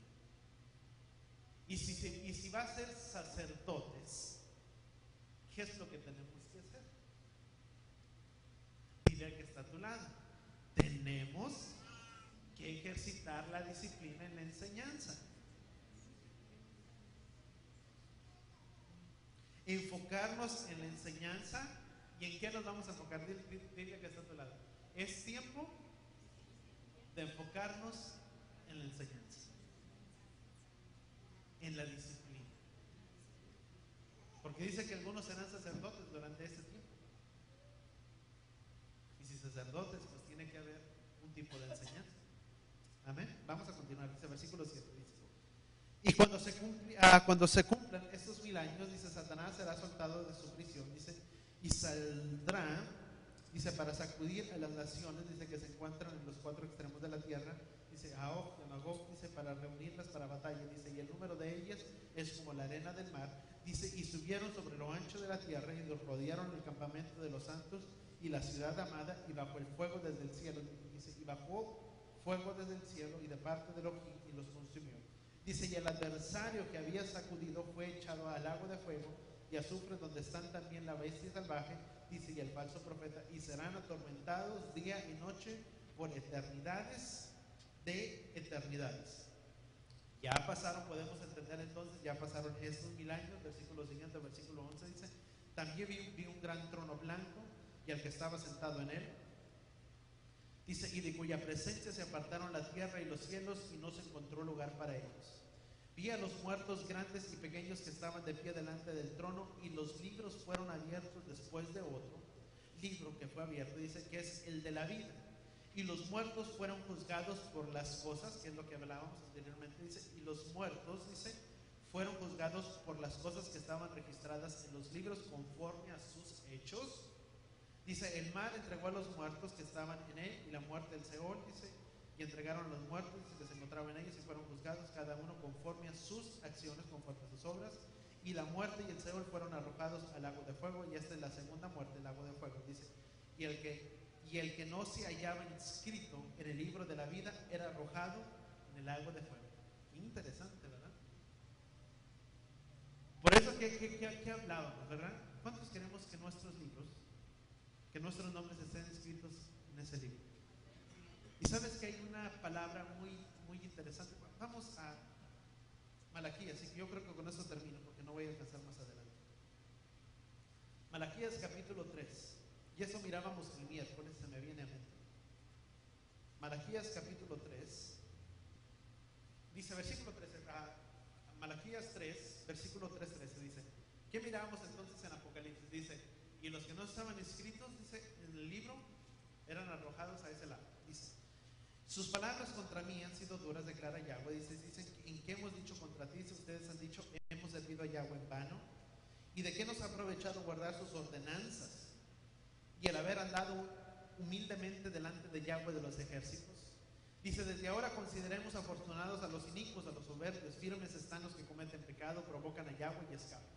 Y si va a ser sacerdotes, ¿qué es lo que tenemos que hacer? Dile al que está a tu lado, tenemos que ejercitar la disciplina en la enseñanza. Enfocarnos en la enseñanza. ¿Y en qué nos vamos a enfocar? Dile que está a tu lado. Es tiempo de enfocarnos en la enseñanza, en la disciplina. Porque dice que algunos serán sacerdotes durante este tiempo. Y si sacerdotes, pues tiene que haber un tipo de enseñanza. Amén. Vamos a continuar. Dice versículo 7. Dice, Y cuando se cumplan estos 1000 años, dice, Satanás será soltado de su prisión, dice, y saldrá, dice, para sacudir a las naciones, dice, que se encuentran en los 4 extremos de la tierra, dice, a Og y a Magog, dice, para reunirlas para batalla, dice, y el número de ellas es como la arena del mar, dice, y subieron sobre lo ancho de la tierra y rodearon el campamento de los santos y la ciudad amada, y bajo el fuego desde el cielo, dice, y bajó fuego desde el cielo y de parte de Elohim y los consumió. Dice, y el adversario que había sacudido fue echado al lago de fuego y azufre, donde están también la bestia salvaje, dice, y el falso profeta, y serán atormentados día y noche por eternidades de eternidades. Ya pasaron, podemos entender entonces, ya pasaron estos 1000 años. Versículo siguiente, versículo 11 dice, también vi un gran trono blanco y al que estaba sentado en él, dice, y de cuya presencia se apartaron la tierra y los cielos y no se encontró lugar para ellos. Vi a los muertos grandes y pequeños que estaban de pie delante del trono, y los libros fueron abiertos después de otro libro que fue abierto, dice, que es el de la vida. Y los muertos fueron juzgados por las cosas, que es lo que hablábamos anteriormente, dice, y los muertos, dice, fueron juzgados por las cosas que estaban registradas en los libros conforme a sus hechos. Dice, el mar entregó a los muertos que estaban en él, y la muerte del Seol, dice, y entregaron a los muertos que se encontraban en ellos, y fueron juzgados cada uno conforme a sus acciones, conforme a sus obras. Y la muerte y el Seol fueron arrojados al lago de fuego, y esta es la segunda muerte, el lago de fuego, dice. Y el que no se hallaba inscrito en el libro de la vida era arrojado en el lago de fuego. Interesante, ¿verdad? Por eso que hablábamos, ¿verdad? ¿Cuántos queremos que nuestros libros, que nuestros nombres estén escritos en ese libro? Y sabes que hay una palabra muy, muy interesante. Vamos a Malaquías, y yo creo que con eso termino, porque no voy a alcanzar más adelante. Malaquías capítulo 3, y eso mirábamos el miércoles, se me viene a mente. Malaquías capítulo 3, dice versículo 13, Malaquías 3, versículo 3:13, dice, ¿qué mirábamos entonces en Apocalipsis? Dice, y los que no estaban inscritos, dice, en el libro, eran arrojados a ese lado. Dice, sus palabras contra mí han sido duras, declara Yahweh. Dicen, ¿en qué hemos dicho contra ti? Si ustedes han dicho, hemos servido a Yahweh en vano. ¿Y de qué nos ha aprovechado guardar sus ordenanzas y el haber andado humildemente delante de Yahweh de los ejércitos? Dice, desde ahora consideremos afortunados a los inicuos, a los soberbios, firmes están los que cometen pecado, provocan a Yahweh y escapan.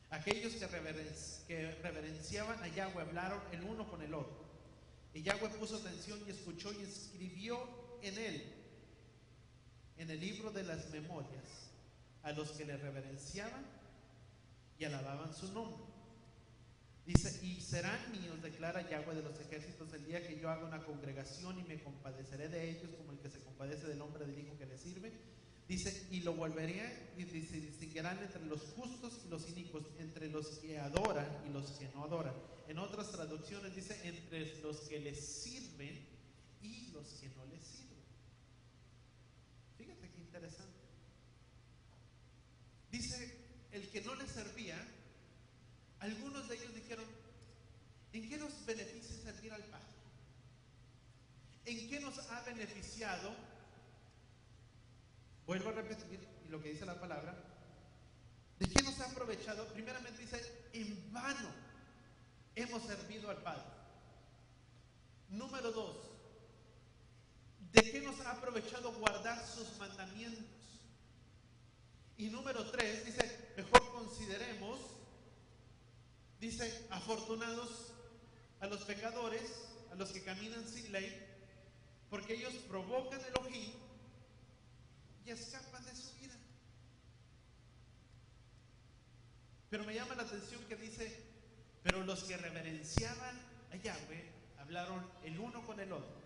Aquellos que reverenciaban a Yahweh hablaron el uno con el otro. Y Yahweh puso atención y escuchó y escribió en él, en el libro de las memorias, a los que le reverenciaban y alababan su nombre. Dice, y serán míos, declara Yahweh de los ejércitos, el día que yo haga una congregación, y me compadeceré de ellos como el que se compadece del hombre del hijo que le sirve. Dice, y lo volveré, y se distinguirán entre los justos y los inicuos, entre los que adoran y los que no adoran. En otras traducciones dice, entre los que les sirven y los que no les sirven. Fíjate qué interesante. Dice, el que no les servía, algunos de ellos dijeron, ¿en qué nos beneficia servir al Padre? ¿En qué nos ha beneficiado? Vuelvo a repetir lo que dice la palabra. ¿De qué nos ha aprovechado? Primeramente dice, en vano hemos servido al Padre. Número 2, ¿de qué nos ha aprovechado guardar sus mandamientos? Y número 3, dice, mejor consideremos, dice, afortunados a los pecadores, a los que caminan sin ley, porque ellos provocan el Elohim y escapan de su vida. Pero me llama la atención que dice, pero los que reverenciaban a Yahweh hablaron el uno con el otro.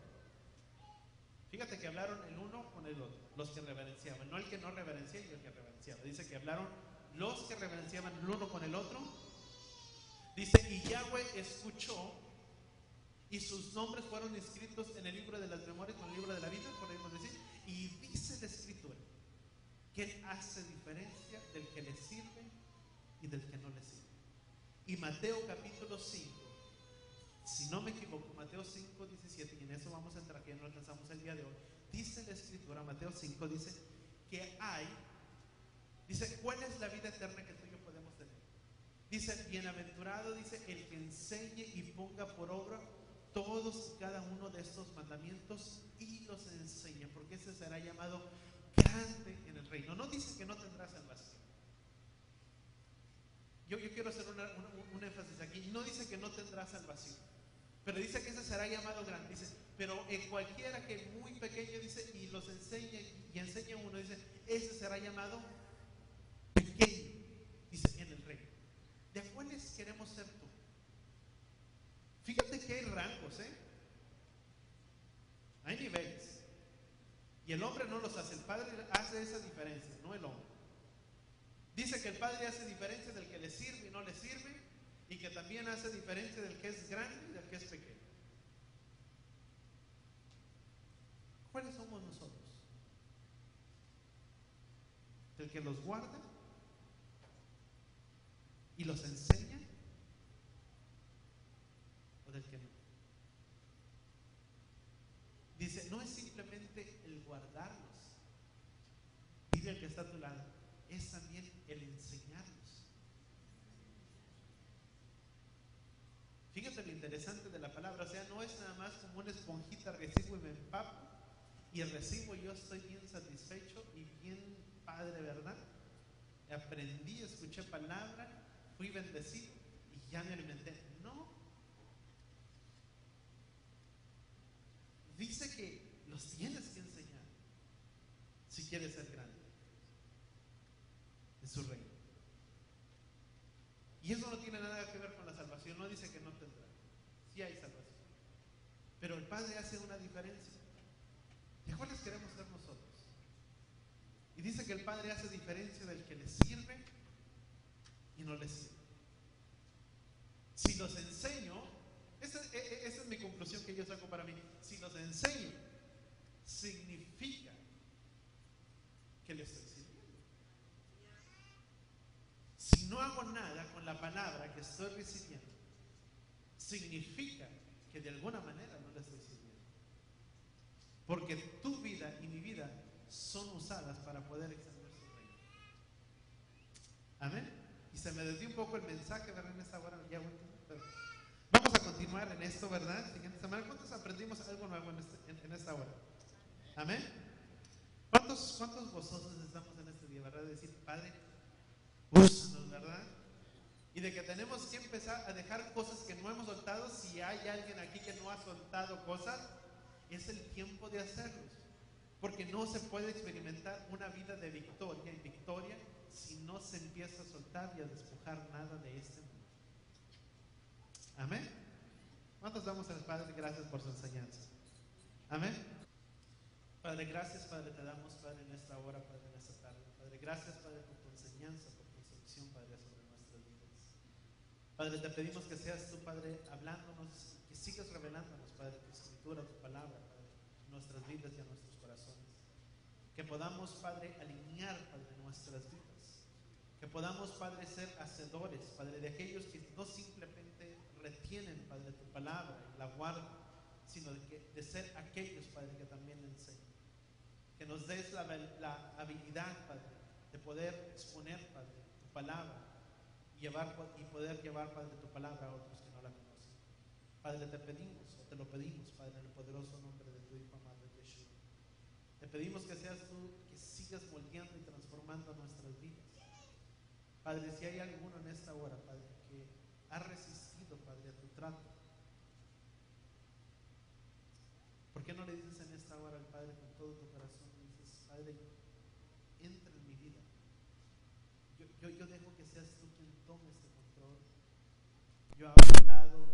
Fíjate que hablaron el uno con el otro, los que reverenciaban, no el que no reverencia y el que reverenciaba. Dice que hablaron los que reverenciaban el uno con el otro. Dice, y Yahweh escuchó, y sus nombres fueron inscritos en el libro de las memorias, en el libro de la vida, podemos decir. Y dice la Escritura que Él hace diferencia del que le sirve y del que no le sirve. Y Mateo capítulo 5, si no me equivoco, Mateo 5, 17, y en eso vamos a entrar, que no alcanzamos el día de hoy, dice la Escritura, Mateo 5 dice que hay Dice, ¿cuál es la vida eterna que tú y yo podemos tener? Dice, bienaventurado, dice, el que enseñe y ponga por obra todos y cada uno de estos mandamientos y los enseñe, porque ese será llamado grande en el reino. No dice que no tendrá salvación. Yo quiero hacer un énfasis aquí. No dice que no tendrá salvación, pero dice que ese será llamado grande. Dice, pero en cualquiera que es muy pequeño, dice, y los enseña y enseña uno, dice, ese será llamado pequeño, dice, en el reino. ¿De cuáles queremos ser tú? Fíjate que hay rangos, hay niveles. Y el hombre no los hace, el Padre hace esa diferencia, no el hombre. Dice que el Padre hace diferencia del que le sirve y no le sirve, y que también hace diferencia del que es grande y del que es pequeño. ¿Cuáles somos nosotros? ¿Del que los guarda y los enseña, o del que no? Dice, no es simplemente el guardarlos, dile al que está a tu lado, es también el enseñarlos. Fíjate lo interesante de la palabra, o sea, no es nada más como una esponjita, recibo y me empapo, y recibo y yo estoy bien satisfecho y bien padre, ¿verdad? Aprendí, escuché palabra, fui bendecido y ya me alimenté. No. Dice que los tienes que enseñar si quieres ser grande en su reino. Y eso no tiene nada que ver con la salvación. No dice que no tendrá. Sí hay salvación. Pero el Padre hace una diferencia. ¿De cuáles queremos ser nosotros? Y dice que el Padre hace diferencia del que le sirve y no le sirve. Si los enseño, esa es mi conclusión que yo saco para mí. Si los enseño, significa que le estoy sirviendo. Si no hago nada con la palabra que estoy recibiendo, significa que de alguna manera no le estoy sirviendo. Porque tu vida y mi vida son usadas para poder extender su reino. Amén. Y se me desvió un poco el mensaje, ¿verdad? En esta hora ya último, pero vamos a continuar en esto, ¿verdad? Siguiente semana. ¿Cuántos aprendimos algo nuevo en esta hora? Amén. ¿Cuántos gozosos estamos en este día, verdad? De decir, Padre, úsanos, ¿verdad? Y de que tenemos que empezar a dejar cosas que no hemos soltado. Si hay alguien aquí que no ha soltado cosas, es el tiempo de hacerlos. Porque no se puede experimentar una vida de victoria y victoria si no se empieza a soltar y a despojar nada de este mundo. Amén. ¿Cuántos damos al Padre gracias por su enseñanza? Amén. Padre, gracias, Padre, te damos, Padre, en esta hora, Padre, en esta tarde. Padre, gracias, Padre, por tu enseñanza, por tu instrucción, Padre, sobre nuestras vidas. Padre, te pedimos que seas tú, Padre, hablándonos, que sigas revelándonos, Padre, tu escritura, tu palabra, Padre, en nuestras vidas y en nuestros corazones. Que podamos, Padre, alinear, Padre, nuestras vidas. Que podamos, Padre, ser hacedores, Padre, de aquellos que no simplemente retienen, Padre, tu palabra y la guardan, sino de ser aquellos, Padre, que también le enseñan. Que nos des la habilidad, Padre, de poder exponer, Padre, tu palabra y poder llevar, Padre, tu palabra a otros que no la conocen. Padre, te pedimos, o te lo pedimos, Padre, en el poderoso nombre de tu Hijo amado Yeshua. Te pedimos que seas tú, que sigas moldeando y transformando nuestras vidas. Padre, si hay alguno en esta hora, Padre, que ha resistido, Padre, a tu trato, ¿por qué no le dices en esta hora al Padre con todo tu corazón? Dices, Padre, entra en mi vida. Yo dejo que seas tú quien tome este control. Yo hago a un lado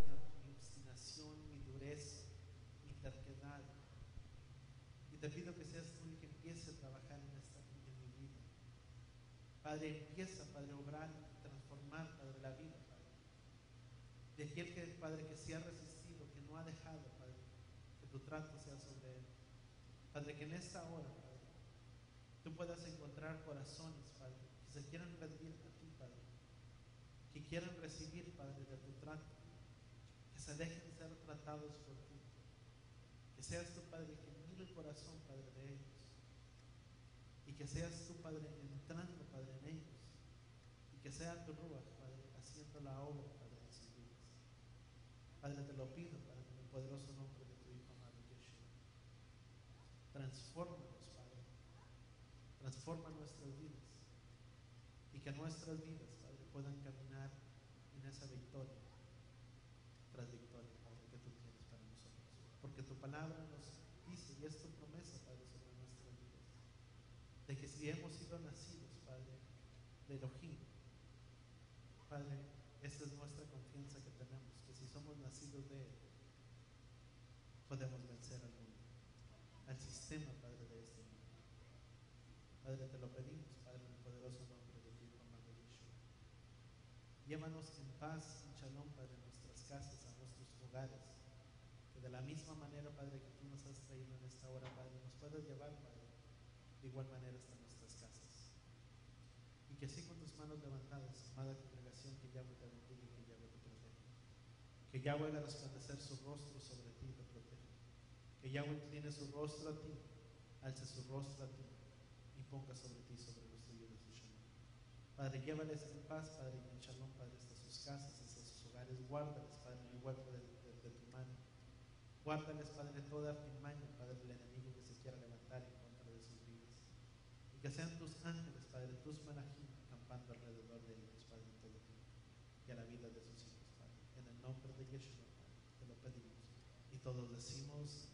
mi obstinación, mi dureza, mi terquedad. Y te pido que seas tú el que empiece a trabajar en mi vida. Padre, empieza, Padre, a obrar y transformar, Padre, la vida, Padre. De aquel que, Padre, que se ha resistido, que no ha dejado, Padre, que tu trato sea sobre él. Padre, que en esta hora, Padre, tú puedas encontrar corazones, Padre, que se quieran rendir a ti, Padre, que quieran recibir, Padre, de tu trato, que se dejen ser tratados por ti. Que seas tú, Padre, que mire el corazón, Padre, de ellos y que seas tú, Padre, entrando, Padre, en ellos. Y que sea tu Ruach, Padre, haciendo la obra, Padre, en sus vidas. Padre, te lo pido, Padre, en el poderoso nombre de tu Hijo amado Yeshua. Transfórmanos, Padre. Transforma nuestras vidas. Y que nuestras vidas, Padre, puedan caminar en esa victoria tras victoria, Padre, que tú tienes para nosotros. Porque tu palabra nos dice, y es tu promesa, Padre, sobre nuestras vidas, de que si hemos sido nacidos, Padre, de Elohim, Padre, esa es nuestra confianza que tenemos, que si somos nacidos de Él, podemos vencer al mundo, al sistema, Padre, de este mundo. Padre, te lo pedimos, Padre, en el poderoso nombre de tu Hijo amado Yeshua. Llévanos en paz, en shalom, Padre, a nuestras casas, a nuestros hogares. Que de la misma manera, Padre, que tú nos has traído en esta hora, Padre, nos puedas llevar, Padre, de igual manera hasta nuestras casas. Y que así con tus manos levantadas, amada congregación, que Yahweh te bendiga y que Yahweh te proteja. Que Yahweh haga resplandecer su rostro sobre ti y te proteja. Que Yahweh incline su rostro a ti, alce su rostro a ti y ponga sobre ti, sobre los tuyos de su shalom. Padre, llévales en paz, Padre, y en shalom, Padre, hasta sus casas, hasta sus hogares. Guárdales, Padre, en el hueco de tu mano. Guárdales, Padre, toda artimaña, Padre, del enemigo que se quiera levantar en contra de sus vidas. Y que sean tus ángeles, Padre, tus malachim, acampando alrededor de ellos, Padre, en todo tiempo. Y a la vida de sus hijos, Padre. En el nombre de Yeshua, Padre, te lo pedimos. Y todos decimos